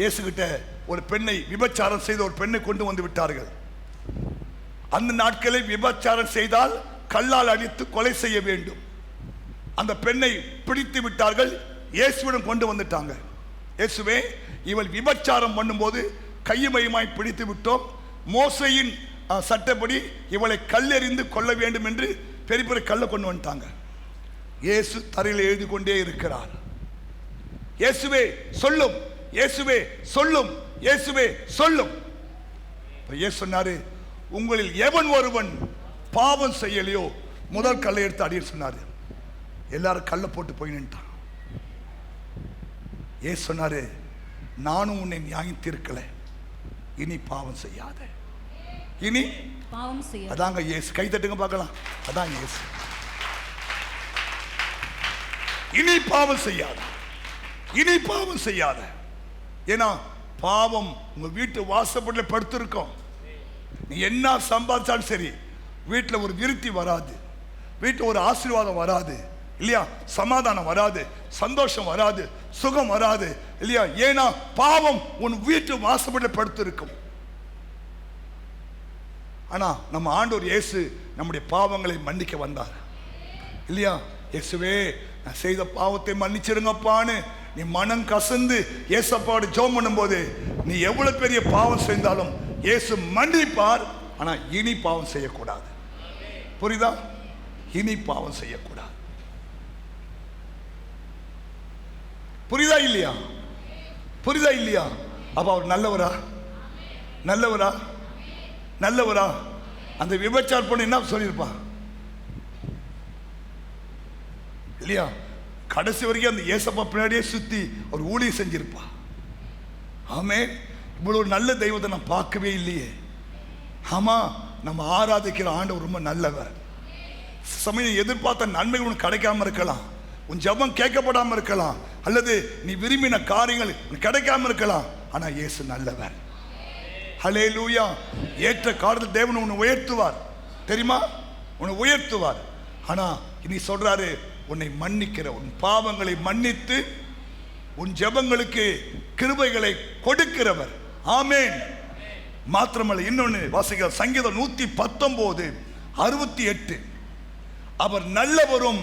இயேசு கிட்ட ஒரு பெண்ணை விபச்சாரம் செய்த ஒரு பெண்ணை கொண்டு வந்து விட்டார்கள். அந்த நாட்களில் விபச்சாரம் செய்தால் கல்லால் அடித்து கொலை செய்ய வேண்டும். அந்த பெண்ணை பிடித்து விட்டார்கள். இயேசுவிடம் கொண்டு வந்துட்டாங்க. இயேசுவே, இவள் விபச்சாரம் பண்ணும்போது கையுமையுமாய் பிடித்து விட்டோம். மோசையின் சட்டப்படி இவளை கல்லெறிந்து கொள்ள வேண்டும் என்று பெரிய பெரிய கல்லை கொண்டு வந்துட்டாங்க. இயேசு தரையில் எழுதி கொண்டே இருக்கிறார். இயேசுவே சொல்லும், இயேசுவே சொல்லும், இயேசுவே சொல்லும். இயேசு சொன்னாரு, உங்களில் எவன் ஒருவன் பாவம் செய்யலையோ முதல் கல்லை எடுத்து அடின்னு சொன்னாரு. எல்லாரும் கல்லை போட்டு போய் நின்றான். இயேசு சொன்னாரு, நானும் உன்னை நியாயம் தீர்க்கல, இனி பாவம் செய்யாத. இனி பாவம் செய்யாத. அதாங்க இயேசு. கை தட்டுங்க பார்க்கலாம். அதான் இயேசு. இனி பாவம் செய்யாத, இனி பாவம் செய்யாத. ஏன்னா பாவம் உங்க வீட்டு வாசப்படியில் படுத்திருக்கோம். நீ என்ன சம்பாதிச்சாலும் சரி, வீட்டில் ஒரு விருத்தி வராது, வீட்டில் ஒரு ஆசீர்வாதம் வராது இல்லையா? சமாதானம் வராது, சந்தோஷம் வராது, சுகம் வராது இல்லையா? ஏன்னா பாவம் உன் வீட்டு வாசப்படியில் படுத்திருக்கும். ஆனா நம்ம ஆண்டவர் இயேசு நம்முடைய பாவங்களை மன்னிக்க வந்தார் இல்லையா? இயேசுவே, நான் செய்த பாவத்தை மன்னிச்சிருங்கப்பான்னு நீ மனம் கசந்து இயேசப்பாடு ஜெபம் பண்ணும்போது நீ எவ்வளவு பெரிய பாவம் செய்தாலும் இயேசு மன்னிப்பார். ஆனா இனி பாவம் செய்யக்கூடாது. புரியுதா? இனி பாவம் செய்யக்கூடாது. புரியுதா இல்லையா? புரியுதா இல்லையா? அப்ப அவர் நல்லவரா? நல்லவரா? நல்லவரா? அந்த விபச்சார பொண்ணு என்ன சொல்லியிருப்பா இல்லையா? கடைசி வரைக்கும் அந்த ஏசப்பா பின்னாடியே சுத்தி ஒரு ஊழியம் செஞ்சிருப்பா. ஆமே, இவ்வளவு நல்ல தெய்வத்தை நான் பார்க்கவே இல்லையே. ஆமா, நம்ம ஆராதிக்கிற ஆண்டவர் ரொம்ப நல்லவர். சமயம் எதிர்பார்த்த நன்மைகள் உனக்கு கிடைக்காம இருக்கலாம், உன் ஜெபம் கேட்கப்படாம இருக்கலாம், அல்லது நீ விரும்பின காரியங்கள் கிடைக்காம இருக்கலாம். ஆனா இயேசு நல்லவர். ஹல்லேலூயா. ஏற்ற காலத்தில் தேவன் உன்னை உயர்த்துவார். தெரியுமா? உன்னை உயர்த்துவார். ஆனா இனி சொல்றாரு, உன்னை மன்னிக்கிற, உன் பாவங்களை மன்னித்து உன் ஜெபங்களுக்கு கிருபைகளை கொடுக்கிறவர். ஆமென். மாத்திரமல்ல, இன்னொன்னு வாசிக்கிற சங்கீதம் 119:68. அவர் நல்லவரும்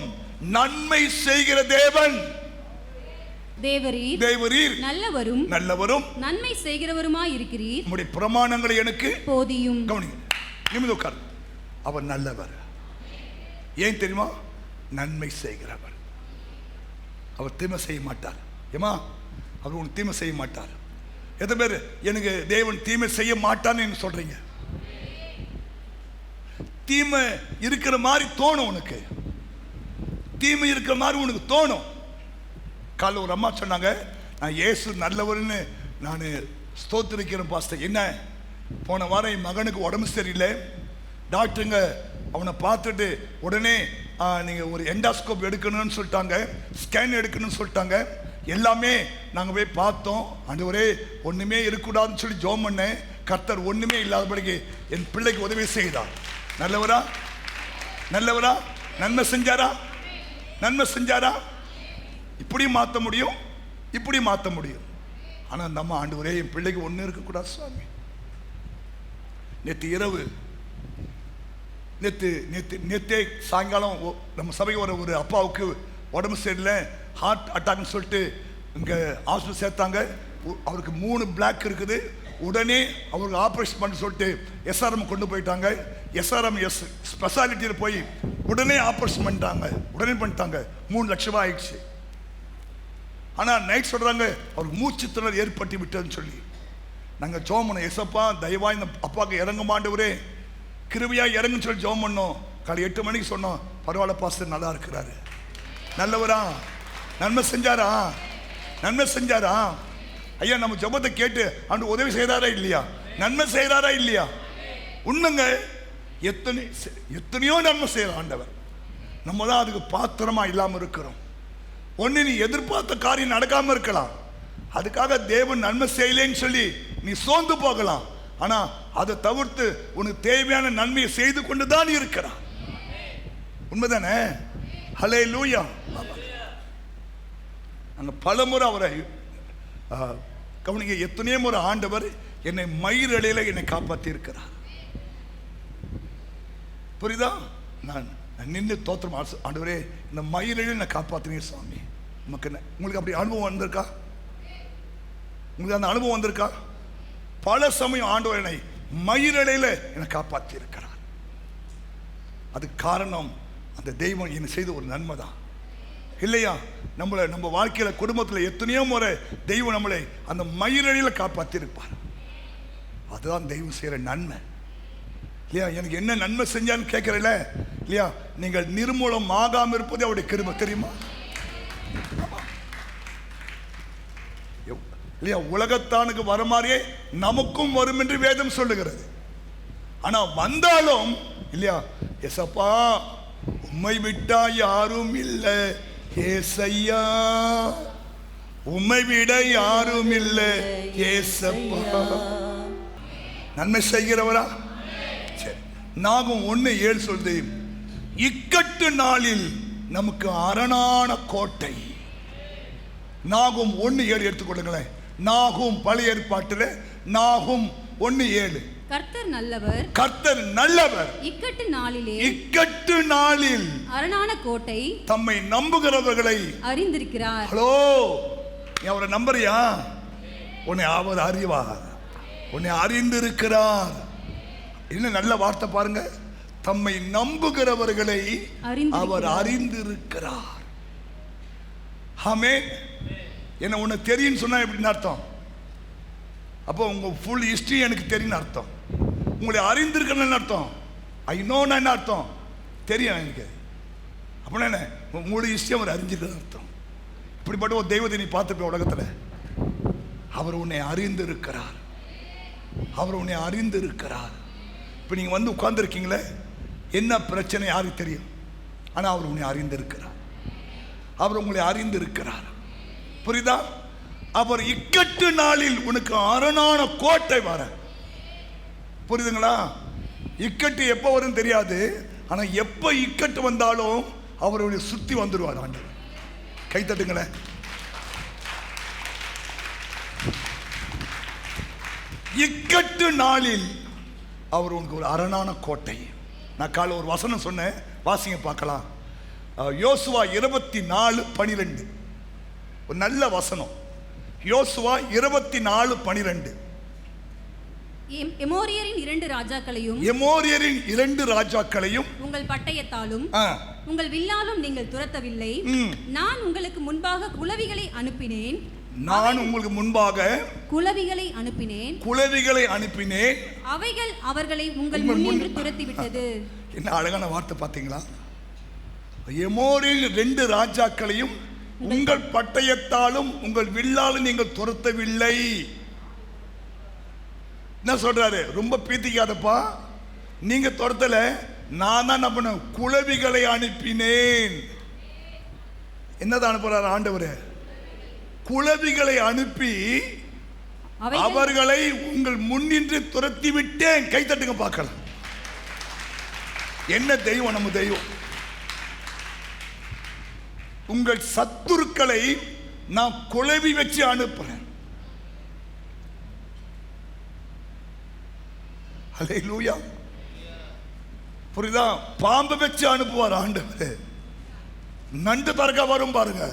நன்மை செய்கிற தேவன். தேவரீர் நல்லவரும் நல்லவரும் நன்மை செய்கிறவருமாய் இருக்கிறீர். உம்முடைய பிரமாணங்களை எனக்கு போதியும். கவனிங்க, நிமிர்ந்து உட்கார். அவர் நல்லவர். ஏன் தெரியுமா? நன்மை செய்கிறவர். அவர் தீமை செய்ய மாட்டார். ஏமா, அவர் உனக்கு தீமை செய்ய மாட்டார். எத்தனை பேர் எனக்கு தேவன் தீமை செய்ய மாட்டான்னு சொல்றீங்க? தீமை இருக்கிற மாதிரி தோணும், உனக்கு தீமை இருக்கிற மாதிரி உனக்கு தோணும். காலைல ஒரு அம்மா சொன்னாங்க, நான் இயேசு நல்லவர்னு நான் ஸ்தோத்திரிக்கிறேன் பாஸ்டர். என்ன, போன வாரம் என் மகனுக்கு உடம்பு சரியில்லை, டாக்டருங்க அவனை பார்த்துட்டு உடனே நீங்கள் ஒரு எண்டாஸ்கோப் எடுக்கணும்னு சொல்லிட்டாங்க, ஸ்கேன் எடுக்கணும்னு சொல்லிட்டாங்க. எல்லாமே நாங்கள் போய் பார்த்தோம். ஆண்டவரே ஒன்றுமே இருக்கக்கூடாதுன்னு சொல்லி ஜெபம் பண்ணேன். கர்த்தர் ஒன்றுமே இல்லாதபடிக்கு என் பிள்ளைக்கு உதவி செய்தார். நல்லவரா? நல்லவரா? நன்மை செஞ்சாரா? நன்மை செஞ்சாரா? இப்படி மாற்ற முடியும், இப்படி மாற்ற முடியும். ஆனால் நம்ம ஆண்டவரே என் பிள்ளைக்கு ஒன்றும் இருக்கக்கூடாது சுவாமி. நேற்றே சாயங்காலம் நம்ம சபைக்கு ஒரு அப்பாவுக்கு உடம்பு சரியில்லை, ஹார்ட் அட்டாக்னு சொல்லிட்டு இங்கே ஹாஸ்பிட்டல் சேர்த்தாங்க. அவருக்கு 3 பிளாக் இருக்குது. உடனே அவருக்கு ஆப்ரேஷன் பண்ண சொல்லிட்டு எஸ்ஆர்எம் கொண்டு போயிட்டாங்க. எஸ்ஆர்எம் ஸ்பெஷாலிட்டியில் போய் உடனே ஆப்ரேஷன் பண்ணிட்டாங்க. உடனே பண்ணிட்டாங்க. 3 லட்சம் ரூபாய் ஆயிடுச்சு. ஆனால் நைட் சொல்கிறாங்க அவருக்கு மூச்சு திணறல் ஏற்பட்டு விட்டதுன்னு சொல்லி. நாங்கள் ஜெபம் பண்ணோம், எசப்பா தயவா இந்த அப்பாவுக்கு இறங்க மாண்டவரே, கிருபையாக இறங்குன்னு சொல்லி ஜெபம் பண்ணோம். காலை 8 மணிக்கு சொன்னோம், பரவாயில்ல பாஸ்டர் நல்லா இருக்கிறாரு. நல்லவரா? நன்மை செஞ்சாரா? நன்மை செஞ்சாரா? ஐயா, நம்ம ஜெபத்தை கேட்டு அவனுக்கு உதவி செய்கிறாரா இல்லையா? நன்மை செய்கிறாரா இல்லையா? உண்மைங்க, எத்தனையோ நன்மை செய்யற ஆண்டவர். நம்ம தான் அதுக்கு பாத்திரமா இல்லாமல் இருக்கிறோம். ஒன்று, நீ எதிர்பார்த்த காரியம் நடக்காமல் இருக்கலாம். அதுக்காக தேவன் நன்மை செய்யலேன்னு சொல்லி நீ சோர்ந்து போகலாம். ஆனா அதை தவிர்த்து உனக்கு தேவையான நன்மையை செய்து கொண்டு தான் இருக்கிறான். உண்மைதானே? ஹல்லேலூயா. நாங்க பலமுறை அவரை கவனிக்க, எத்தனையோ முறை ஆண்டவர் என்னை மயிரலையில என்னை காப்பாற்றி இருக்கிறார். புரியுதா? நான் நின்று தோத்திரம், ஆண்டவரே இந்த மயிரலையில என்னை காப்பாற்றினீங்க சுவாமி. உங்களுக்கு அப்படி அனுபவம் வந்திருக்கா? உங்களுக்கு அந்த அனுபவம் வந்திருக்கா? பல சமயம் ஆண்டவர் என்னை மயிரலையில என்னை காப்பாற்றி இருக்கிறார். அதுக்கு காரணம் அந்த தெய்வம் என்ன செய்த ஒரு நன்மை தான் இல்லையா? நம்ம வாழ்க்கையில குடும்பத்தில் எத்தனையோ முறை தெய்வம் நம்மளை அந்த மயிரலையில காப்பாற்றி இருப்பார். அதுதான் தெய்வம் செய்யற நன்மை இல்லையா? எனக்கு என்ன நன்மை செஞ்சான்னு கேட்கறல இல்லையா? நீங்கள் நிர்மூலம் ஆகாம இருப்பது அவருடைய கிருபை, தெரியுமா? இல்லையா? உலகத்தானுக்கு வர மாதிரியே நமக்கும் வரும் என்று வேதம் சொல்லுகிறது. ஆனா வந்தாலும் இல்லையா, ஏசப்பா உம்மை விட்டா யாரும் இல்லை, ஏசையா உம்மை விட யாரும் இல்லை, ஏசப்பா. நன்மை செய்கிறவரா? சரி, நாகும் 1:7 சொல்லுது, இக்கட்டு நாளில் நமக்கு அரணான கோட்டை. நாகும் 1:7 எடுத்துக்கொள்ளுங்களேன். நாகும் பழைய ஏற்பாட்டில் நாகும் 1:7. கர்த்தர் நல்லவர், கர்த்தர் நல்லவர், இக்கட்டு நாளில் அரணான கோட்டை தம்மை நம்புகிறவர்களை அறிந்திருக்கிறார். ஹலோ, நீ அவரை நம்புறியா? உன்னை அவர் அறிவார், உன்னை அறிந்திருக்கிறார். என்ன நல்ல வார்த்தை பாருங்க. தம்மை நம்புகிறவர்களை அவர் அறிந்திருக்கிறார். ஆமென். என்ன உன்னை தெரியும் சொன்னா எப்படின்னு அர்த்தம்? அப்போ உங்க ஃபுல் ஹிஸ்டரி எனக்கு தெரியும் அர்த்தம். உங்களை அறிந்திருக்கிறேன்னு அர்த்தம். ஐ நோன்னு என்ன அர்த்தம்? தெரியும் எனக்கு. அப்படின்னா என்ன? உங்களுடைய ஹிஸ்டரி அவர் அறிஞ்சிருக்கிறது அர்த்தம். இப்படிப்பட்ட ஒரு தெய்வத்தை நீ பார்த்துருப்ப உலகத்தில். அவர் உன்னை அறிந்திருக்கிறார், அவர் உன்னை அறிந்திருக்கிறார். இப்போ நீங்கள் வந்து உட்கார்ந்துருக்கீங்களே, என்ன பிரச்சனை யாருக்கு தெரியும்? ஆனால் அவர் உன்னை அறிந்திருக்கிறார், அவர் உங்களை அறிந்திருக்கிறார். புரியுதா? அவர் இக்கட்டு நாளில் உனக்கு அரணான கோட்டை வர. புரியுதுங்களா? இக்கட்டு எப்போ வரும் தெரியாது, ஆனா எப்ப இக்கட்டு வந்தாலும் அவருடைய சுத்தி வந்துடுவார் ஆண்டவர். கை தட்டுங்களேன். இக்கட்டு நாளில் அவர் உனக்கு ஒரு அரணான கோட்டை. நான் காலை ஒரு வசனம் சொன்னேன், வாசிங்க பார்க்கலாம். யோசுவா 24:12 ஒரு நல்ல வசனம். யோசுவா 24:12. எமோரியரின் 2 ராஜாக்களையும் எமோரியரின் 2 ராஜாக்களையும் உங்கள் பட்டயத்தாலும் உங்கள் வில்லாலும் நீங்கள் துரத்தவில்லை. நான் உங்களுக்கு முன்பாக குளவிகளை அனுப்பினேன். நான் உங்களுக்கு முன்பாக குளவிகளை அனுப்பினேன். அவைகள் அவர்களை உங்கள் முன்னின்று துரத்திவிட்டது. என்ன அழகான வார்த்தை பாத்தீங்களா? எமோரியரின் 2 ராஜாக்களையும் உங்கள் பட்டயத்தாலும் உங்கள் வில்லாலும் நீங்கள் துரத்தவில்லை. என்ன சொல்றாரு? ரொம்ப பீத்திக்காதப்பா, நீங்க துரத்தல, நான் தான் என்ன பண்ண, குளவிகளை அனுப்பினேன். என்னதான் அனுப்புறாரு ஆண்டவர்? குளவிகளை அனுப்பி அவர்களை உங்கள் முன்னின்று துரத்தி விட்டேன். கைத்தட்டுங்க பார்க்கலாம். என்ன தெய்வம் நம்ம தெய்வம்! உங்கள் சத்துருக்களை நான் குளவி வச்சு அனுப்புறேன். அல்லேலூயா. புரியுதா? பாம்பு வச்சு அனுப்புவார் ஆண்டவர். நண்டு பறக்க வரும் பாருங்க,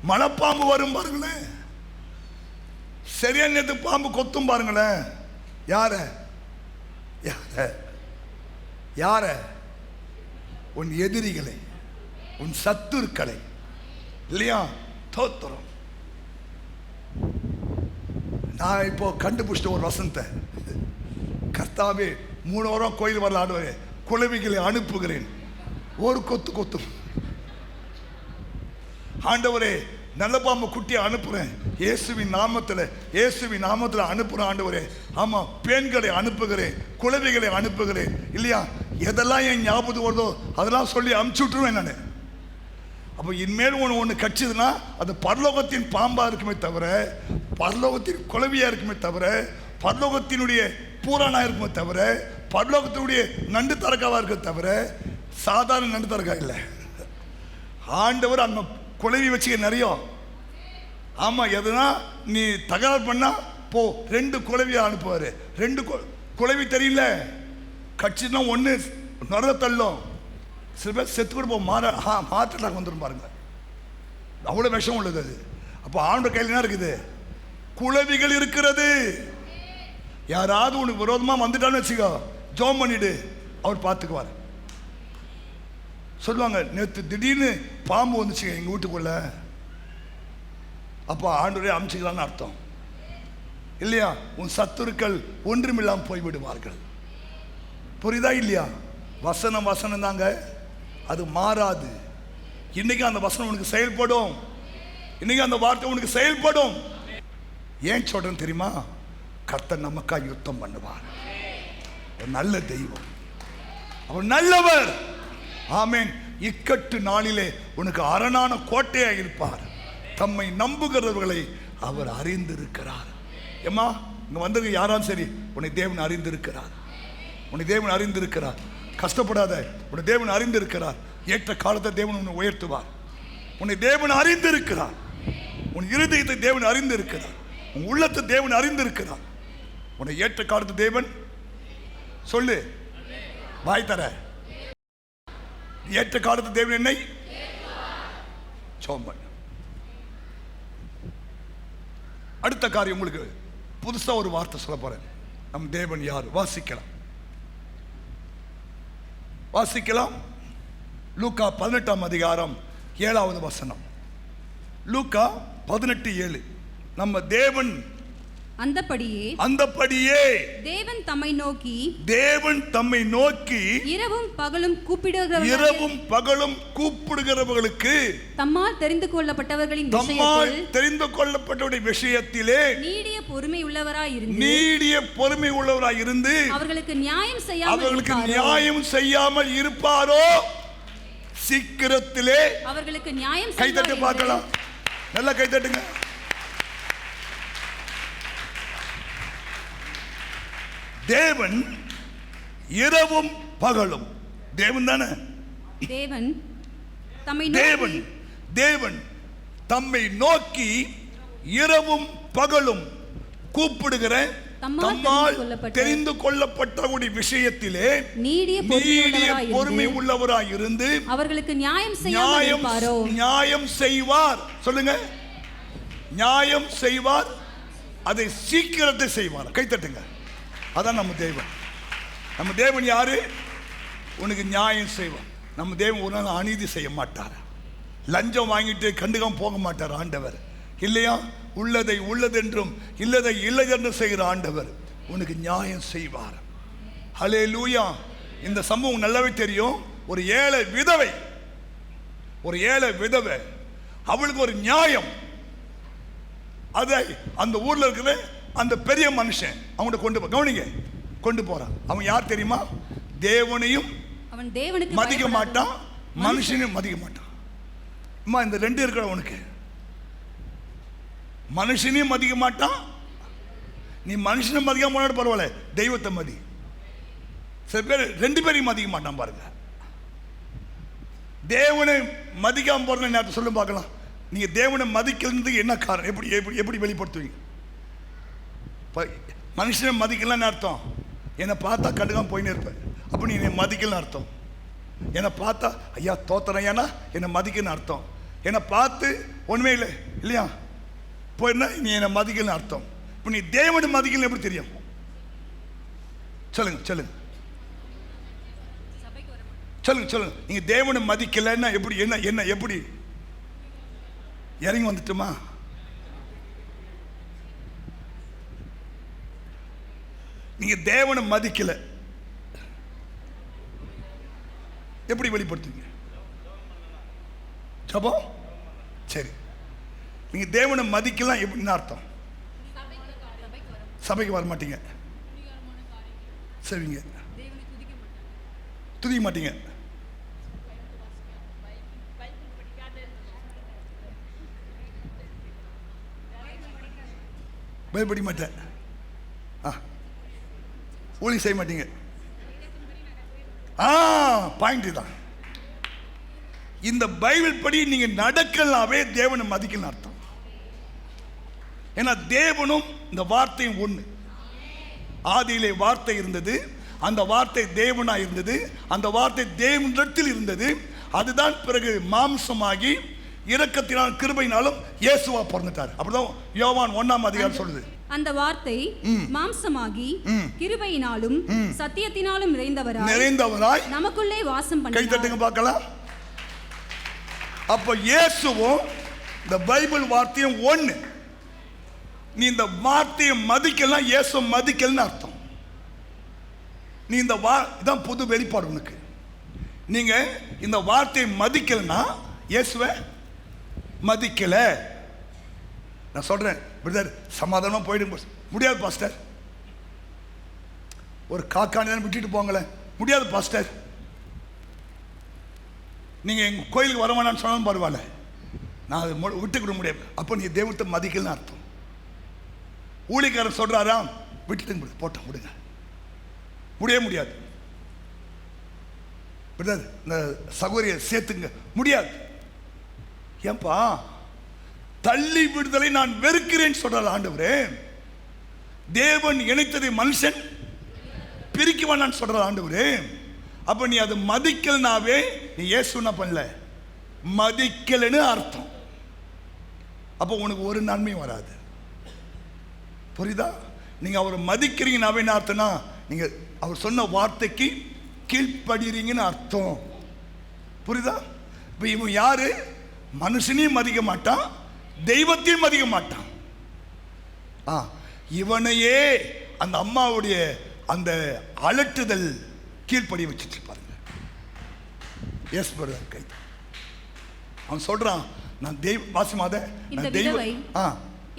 மலைப்பாம்பு வரும் பாருங்களேன், சரியான நேரத்துக்கு பாம்பு கொத்தும் பாருங்களேன். யார யார? உன் எதிரிகளை, உன் சத்துருக்களை. இல்லையா? தோத்திரம். நான் இப்போ கண்டுபிடிச்சிட்ட ஒரு வசனத்தை. கர்த்தாவே 3 வாரம் கோயில் வரல ஆடுவாரு, குளவிகளை அனுப்புகிறேன், ஒரு கொத்து கொத்தும். ஆண்டவரே, நல்ல பாம்பு குட்டியை அனுப்புறேன், இயேசுவின் நாமத்தில் அனுப்புறேன் ஆண்டவரே. ஆமா, பேன்களை அனுப்புகிறேன், குளவிகளை அனுப்புகிறேன். இல்லையா? எதெல்லாம் என் ஞாபகம் வருதோ அதெல்லாம் சொல்லி அமுச்சு விட்டுருவேன் நான். அப்போ இனிமேல் ஒன்று கட்சிதுன்னா அது பரலோகத்தின் பாம்பா இருக்குமே தவிர, பரலோகத்தின் குளவியா இருக்குமே தவிர, பரலோகத்தினுடைய பூரானா இருக்குமே தவிர, பரலோகத்தினுடைய நண்டு தரக்காவா இருக்க தவிர, சாதாரண நண்டு தரக்கா இல்லை. ஆண்டவர் அங்க குளவி வச்சுக்க நிறைய. ஆமா, எதுனா நீ தகராறு பண்ணா போ, 2 குளவியை அனுப்புவாரு. 2 குளவி தெரியல, கட்சினா 1 நுர தள்ளும். சில பேர் செத்து கூட போ, மாற்றாக வந்துடும் பாருங்க. அவ்வளோ விஷம் உள்ளது அது. அப்போ ஆண்டவர் கையில் என்ன இருக்குது? குளவிகள் இருக்கிறது. யாராவது உனக்கு விரோதமாக வந்துட்டான்னு வச்சுக்கோ, ஜோம் பண்ணிடு, அவர் பார்த்துக்குவார். சொல்லுவாங்க, நேற்று திடீர்னு பாம்பு வந்துச்சுங்க எங்கள் வீட்டுக்குள்ள, அப்போ ஆண்டவரே அமுச்சுக்கலான்னு அர்த்தம். இல்லையா? உன் சத்துருக்கள் ஒன்றுமில்லாமல் போய்விடுவார்கள். புரியுதா இல்லையா? வசனம் தாங்க, அது மாறாது. இன்னைக்கு அந்த வசனம் உனக்கு செயல்படும், இன்னைக்கு அந்த வார்த்தை உனக்கு செயல்படும். ஏன் சொல்றேன்னு தெரியுமா? கர்த்தர் நமக்காக யுத்தம் பண்ணுவார். ஒரு நல்ல தெய்வம், அவர் நல்லவர். ஆமென். இக்கட்டு நாளிலே உனக்கு அரணான கோட்டையா இருப்பார். தம்மை நம்புகிறவர்களை அவர் அறிந்திருக்கிறார். ஏமா, இங்க வந்தது யாராலும் சரி, உன்னை தேவன் அறிந்திருக்கிறார். உன்னை தேவன் அறிந்திருக்கிறார். கஷ்டப்படாத, உன்னை தேவன் அறிந்திருக்கிறார். ஏற்ற காலத்தை தேவன் உன்னை உயர்த்துவார். உன்னை தேவன் அறிந்திருக்கிறார். உன் இருதயத்தை தேவன் அறிந்திருக்கிறார். உன் உள்ளத்தை தேவன் அறிந்திருக்கிறார். உன்னை ஏற்ற காலத்தை தேவன் சொல்லு, வாய் தர, ஏற்ற காலத்து தேவன் என்னை சோம்பன். அடுத்த காரியம் உங்களுக்கு புதுசா ஒரு வார்த்தை சொல்ல போறேன். நம் தேவன் யார்? வாசிக்கலாம். லூக்கா 18ஆம் அதிகாரம் 7வது வசனம். லூக்கா 18:7. நம்ம தேவன் அந்தப்படியே தேவன் தம்மை நோக்கி இரவும் பகலும் கூப்பிடுகிறவர்களுக்கு தம்மால் தெரிந்து கொள்ளப்பட்டவர்களின் விஷயத்திலே நீடிய பொறுமை உள்ளவராய் இருந்து அவர்களுக்கு நியாயம் செய்யாமல் இருப்பாரோ, சீக்கிரத்திலே அவர்களுக்கு நியாயம் கைதட்டு பார்க்கலாம். நல்லா கைதட்டுங்க. தேவன் இரவும் பகலும், தேவன் தானே, தேவன் தம்மை நோக்கி இரவும் பகலும் கூப்பிடுகிற தம்மால் தெரிந்து கொள்ளப்பட்ட விஷயத்திலே நீடிய பொறுமை உள்ளவராய் இருந்து அவர்களுக்கு நியாயம் செய்வார். சொல்லுங்க, நியாயம் செய்வார். அதை சீக்கிரத்தை செய்வார். கைத்தட்டுங்க. அதான் நம்ம தேவன். நம்ம தேவன் யாரு? உனக்கு நியாயம் செய்வான். நம்ம தேவன் ஒரு நாள் அநீதி செய்ய மாட்டார். லஞ்சம் வாங்கிட்டு கண்டுக்காம போக மாட்டார் ஆண்டவர், இல்லையா? உள்ளதை உள்ளதென்றும் இல்லதை இல்லதென்றும் செய்கிற ஆண்டவர் உனக்கு நியாயம் செய்வார். ஹல்லேலூயா. இந்த சம்பவம் நல்லாவே தெரியும். ஒரு ஏழை விதவை, அவளுக்கு ஒரு நியாயம். அதை அந்த ஊர்ல இருக்கிற அந்த பெரிய மனுஷன் அவங்கள்ட்ட கொண்டு போறான். அவன் யார் தெரியுமா? தேவனையும் அவன் தேவனுக்கு மதிக்க மாட்டான், மனுஷனையும் மதிக்க மாட்டான். அம்மா, இந்த ரெண்டு இருக்கிற உனக்கு. மனுஷனையும் மதிக்க மாட்டான். நீ மனுஷனை மதிக்க முன்னாடி பரவாயில்ல, தெய்வத்தை மதி. சில பேர் ரெண்டு பேரையும் மதிக்க மாட்டான் பாருங்க. தேவனை மதிக்காம போற நேரத்தை சொல்ல பார்க்கலாம். நீங்க தேவனை மதிக்கிறதுக்கு என்ன காரணம்? எப்படி எப்படி எப்படி வெளிப்படுத்துவீங்க? மனுஷனை மதிக்கலன்னு அர்த்தம் என்னை பார்த்தா கண்டுக்காம போயின்னு இருப்பேன். அப்போ நீ என்னை மதிக்கலன்னு அர்த்தம். என்னை பார்த்தா ஐயா தோத்தனை ஏன்னா என்னை மதிக்கன்னு அர்த்தம். என்னை பார்த்து ஒன்றுமே இல்லை இல்லையா போயிருந்தா நீ என்னை மதிக்கலன்னு அர்த்தம். இப்போ நீ தேவனை மதிக்கலன்னு எப்படி தெரியும்? சொல்லுங்க சொல்லுங்க சொல்லுங்க சொல்லுங்க. நீங்க தேவனை மதிக்கலன்னா எப்படி? என்ன எப்படி இறங்கி வந்துட்டுமா? நீங்க தேவனை மதிக்கல எப்படி வெளிப்படுத்துவீங்க? ஜபம். சரி, நீங்க தேவனை மதிக்கலாம் எப்படின்னு அர்த்தம்? சபைக்கு வர மாட்டீங்க, சரிங்க, துதிக்க மாட்டீங்க, பயப்பட மாட்டேன், ஊழி செய்ய மாட்டீங்க. பாயிண்ட் தான். இந்த பைபிள் படி நீங்க நடக்கலாவே தேவனை மதிக்கலாம் அர்த்தம். ஏன்னா தேவனும் இந்த வார்த்தையும் ஒண்ணு. ஆதியிலே வார்த்தை இருந்தது, அந்த வார்த்தை தேவனா இருந்தது, அந்த வார்த்தை தேவனிடத்தில் இருந்தது. அதுதான் பிறகு மாம்சமாகி இரக்கத்தினால் கிருபையினாலும் இயேசுவா பிறந்துட்டார். அப்படிதான் யோவான் 1ஆம் அதிகாரம் சொல்லுது. அந்த வார்த்தை மாம்சமாகி கிருபையினாலும் சத்தியத்தினாலும் நிறைந்தவராய் நமக்குள்ளே வாசம் பண்ணார். கை தட்டுங்க பார்க்கலாம். அப்ப இயேசுவும் இந்த பைபிள் வார்த்தையும் ஒண்ணு. நீ இந்த வார்த்தையை மதிக்கலாம், இயேசு மதிக்கலன்னு அர்த்தம். நீ இந்த இதான் புது வெளிப்பாடு உனக்கு. நீங்க இந்த வார்த்தையை மதிக்கலன்னா இயேசுவை மதிக்கல. நான் சொல்றேன் பிரதர், சமாதானமா போயிடுங்க. முடியாது பாஸ்டர், ஒரு காக்காணி தான் விட்டுட்டு போங்களேன். முடியாது பாஸ்டர், நீங்க எங்க கோயிலுக்கு வர வேணான்னு சொன்னாலும் பரவாயில்ல, நான் அதை விட்டுக்கிட முடியாது. அப்போ நீ தெய்வத்தை மதிக்கலன்னு அர்த்தம். ஊழியக்காரன் சொல்றாராம், விட்டுட்டு போட்டோம் விடுங்க, முடிய முடியாது. பிரதர், இந்த சகோதரியை சேர்த்துங்க, முடியாது. ஏன்பா? தள்ளி விடுதலை நான் வெறுக்கிறேன் சொல்றார் ஆண்டவரே. தேவன் இணைத்ததை மனுஷன் பிரிக்குவான் சொல்றார் ஆண்டவரே. அப்ப நீ அதை மதிக்கலனாவே நீ இயேசுனா பண்ணல, மதிக்கலன்னு அர்த்தம். அப்போ உனக்கு ஒரு நன்மையும் வராது. புரியுதா? நீங்க அவரை மதிக்கிறீங்கன்னாவே என்ன அர்த்தம்னா நீங்க அவர் சொன்ன வார்த்தைக்கு கீழ்ப்படுறீங்கன்னு அர்த்தம். புரியுதா? இப்ப இவன் யாரு? மனுஷனையும் மதிக்க மாட்டான், தெய்வத்தையும் மதிக்க மாட்டான். இவனையே அந்த அம்மாவுடைய அந்த அலட்டுதல் கீழ்ப்படி வச்சுட்டு பாருங்க. எஸ் பிரதர், கை. அவன் சொல்றான், நான் வாசிமாத இந்த விதவை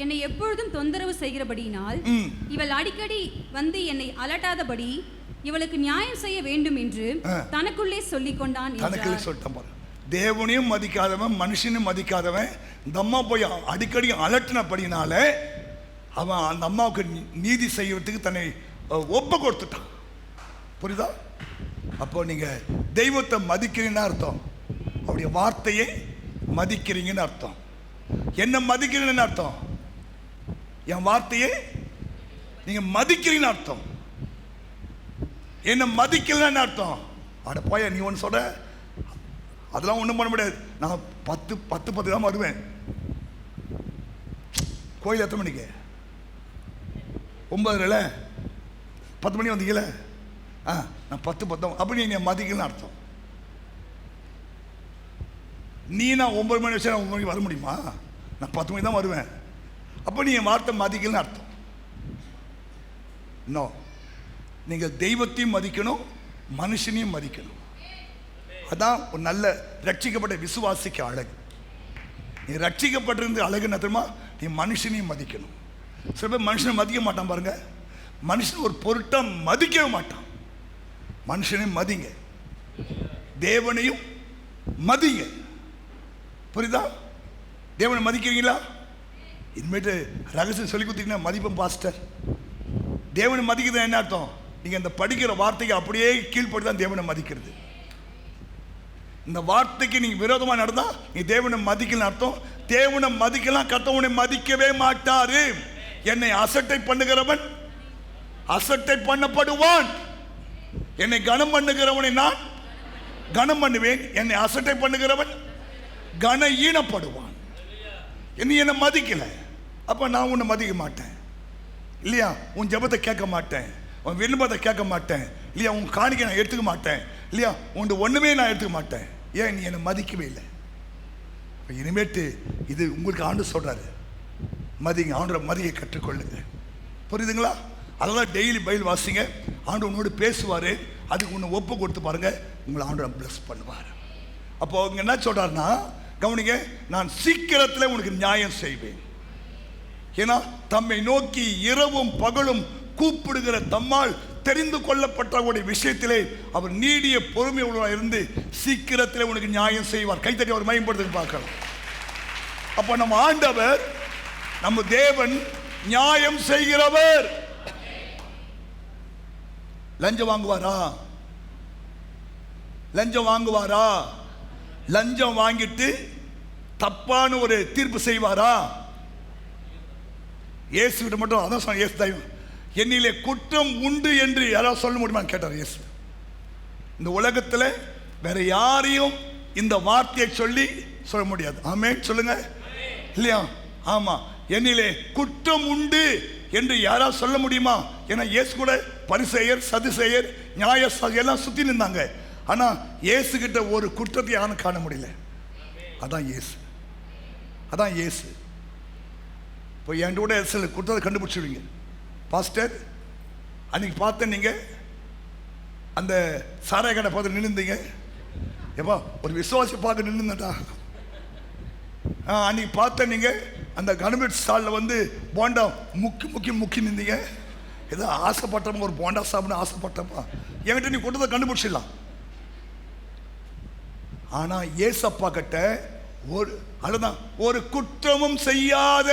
என்னை எப்பொழுதும் தொந்தரவு செய்கிறபடியினால் இவள் அடிக்கடி வந்து என்னை அலட்டாதபடி இவளுக்கு நியாயம் செய்ய வேண்டும் என்று தனக்குள்ளே சொல்லிக் கொண்டான். தனக்குள்ளே சொல்லிட்டான் பாரு. தேவனையும் மதிக்காதவன், மனுஷனையும் மதிக்காதவன், இந்த அம்மா போய் அடிக்கடி அலட்டினபடினால அவன் அந்த அம்மாவுக்கு நீதி செய்யறதுக்கு தன்னை ஒப்ப கொடுத்துட்டான். புரியுதா? அப்போ நீங்க தெய்வத்தை மதிக்கிறீங்கன்னு அர்த்தம், அவருடைய வார்த்தையை மதிக்கிறீங்கன்னு அர்த்தம். என்ன மதிக்கிறீங்கன்னு அர்த்தம்? என் வார்த்தையை நீங்க மதிக்கிறீங்கன்னு அர்த்தம். என்ன மதிக்கலன்னு அர்த்தம். அட போய, நீ ஒன்று சொல்ற, அதெல்லாம் ஒன்றும் பண்ண முடியாது. நான் 10 தான் வருவேன். கோயில் எத்தனை மணிக்கு? 9. 10 மணி வந்தீங்களே, நான் 10 அப்போ நீ என்னை மதிக்கலன்னு அர்த்தம். நீ நான் 9 மணி வச்சு நான் 9 மணிக்கு வர முடியுமா? நான் 10 மணி தான் வருவேன். அப்போ நீ என் வார்த்தை மதிக்கலன்னு அர்த்தம். நோ, நீங்கள் தெய்வத்தையும் மதிக்கணும், மனுஷனையும் மதிக்கணும். அதான் ஒரு நல்ல ரட்சிக்கப்பட்ட விசுவாசிக்கு அழகு. நீ ரட்சிக்கப்பட்டிருந்து அழகு என்ன தெரியுமா? நீ மனுஷனையும் மதிக்கணும். சில பேர் மனுஷனை மதிக்க மாட்டான் பாருங்க. மனுஷன் ஒரு பொருட்டை மதிக்கவே மாட்டான். மனுஷனையும் மதிங்க, தேவனையும் மதிங்க. புரியுதா? தேவனை மதிக்கிறீங்களா? இனிமேட்டு ரகசியம் சொல்லி கொடுத்தீங்கன்னா மதிப்பேன் பாஸ்டர். தேவனை மதிக்கிறது என்ன அர்த்தம்? நீங்கள் இந்த படிக்கிற வார்த்தைக்கு அப்படியே கீழ்ப்படி தான் தேவனை மதிக்கிறது. இந்த வார்த்தைக்கு நீங்கள் விரோதமாக நடந்தால் நீ தேவனை மதிக்கலன்னு அர்த்தம். தேவனை மதிக்கலாம், கர்த்தவனை மதிக்கவே மாட்டாரு. என்னை அசட்டை பண்ணுகிறவன் அசட்டை பண்ணப்படுவான். என்னை கனம் பண்ணுகிறவனை நான் கனம் பண்ணுவேன். என்னை அசட்டை பண்ணுகிறவன் கன ஈனப்படுவான். என்னை மதிக்கல, அப்ப நான் உன்னை மதிக்க மாட்டேன் இல்லையா? உன் ஜெபத்தை கேட்க மாட்டேன், உன் விண்ணப்பத்தை கேட்க மாட்டேன் இல்லையா? உன் காணிக்கை நான் எடுத்துக்க மாட்டேன் இல்லையா? உன் ஒண்ணுமே நான் எடுத்துக்க மாட்டேன். ஏன்? நீ என்னை மதிக்கவே இல்லை. இனிமேட்டு இது உங்களுக்கு ஆண்டு சொல்றாரு, மதிங்க, ஆண்டவரை மதியை கற்றுக்கொள்ளுங்க. புரியுதுங்களா? அதெல்லாம் டெய்லி பைபிள் வாசிங்க. ஆண்டு உன்னோடு பேசுவார். அதுக்கு உன்னை ஒப்பு கொடுத்து பாருங்க, உங்களை ஆண்டவரை பிளஸ் பண்ணுவார். அப்போ அவங்க என்ன சொல்றாருன்னா, கவனிங்க, நான் சீக்கிரத்தில் உனக்கு நியாயம் செய்வேன். ஏன்னா தம்மை நோக்கி இரவும் பகலும் கூப்பிடுகிற தம்மால் தெரிந்து கொள்ளப்பட்டவருடைய விஷயத்திலே அவர் நீடிய பொறுமை உள்ளவராக இருந்து சீக்கிரத்தில் உனக்கு நியாயம் செய்வார். கைத்தட்டி அவர் மயம்படுத்தி பார்க்கலாம். அப்ப நம்ம ஆண்டவர், நம்ம தேவன் நியாயம் செய்கிறவர். லஞ்சம் வாங்குவாரா? லஞ்சம் வாங்குவாரா? லஞ்சம் வாங்கிட்டு தப்பான ஒரு தீர்ப்பு செய்வாரா? இயேசுகிட்ட மட்டும் அதான் சொன்ன. இயேசு தெய்வம், என்னிலே குற்றம் உண்டு என்று யாராவது சொல்ல முடியுமான்னு கேட்டார் இயேசு. இந்த உலகத்தில் வேற யாரையும் இந்த வார்த்தையை சொல்லி சொல்ல முடியாது. ஆமென் சொல்லுங்க இல்லையா? ஆமா, என்னிலே குற்றம் உண்டு என்று யாராவது சொல்ல முடியுமா? ஏன்னா இயேசு கூட பரிசேயர், சதுசேயர், நியாயஸ்தர்கள் எல்லாம் சுத்தி நின்றாங்க. ஆனா இயேசு கிட்ட ஒரு குற்றத்தை யாரும் காண முடியல. அதான் இயேசு, அதான் இயேசு. இப்போ என் கூட சில குற்றத்தை கண்டுபிடிச்சிடுவீங்க. பாஸ்டர், அன்னைக்கு பார்த்தேன் நீங்க அந்த சாராய கடை பார்த்து நின்றுந்தீங்க. எப்பா ஒரு விசுவாசி பார்த்து நின்றுந்தா. அன்னைக்கு பார்த்தேன் நீங்க அந்த கணபதி ஸ்டாலில் வந்து போண்டா முக்கி நின்றீங்க. ஏதோ ஆசைப்பட்டப்பா, ஒரு போண்டா சாப்பிட ஆசைப்பட்டப்பா. என்கிட்ட நீ குற்றத்தை கண்டுபிடிச்சிடலாம். ஆனா ஏசப்பா கிட்ட ஒரு அதுதான் ஒரு குற்றமும் செய்யாத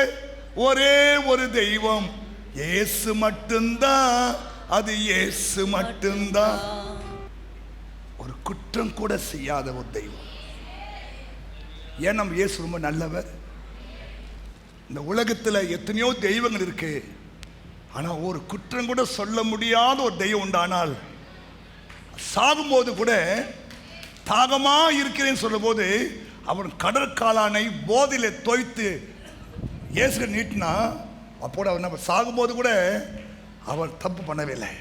ஒரே ஒரு தெய்வம் இயேசு மட்டும்தான். அது இயேசு மட்டும்தான். ஒரு குற்றம் கூட செய்யாத ஒரு தெய்வம். ஏன் நம்ம இயேசு ரொம்ப நல்லவர். இந்த உலகத்தில் எத்தனையோ தெய்வங்கள் இருக்கு, ஆனா ஒரு குற்றம் கூட சொல்ல முடியாத ஒரு தெய்வம் உண்டானால், சாகும்போது கூட தாகமா இருக்கிறேன்னு சொல்லும் போது அவன் கடற்காலானை போதில தோய்த்து இயேசு நீட்டினா, அப்போது அவர் நம்ம சாகும்போது கூட அவர் தப்பு பண்ணவே இல்லை.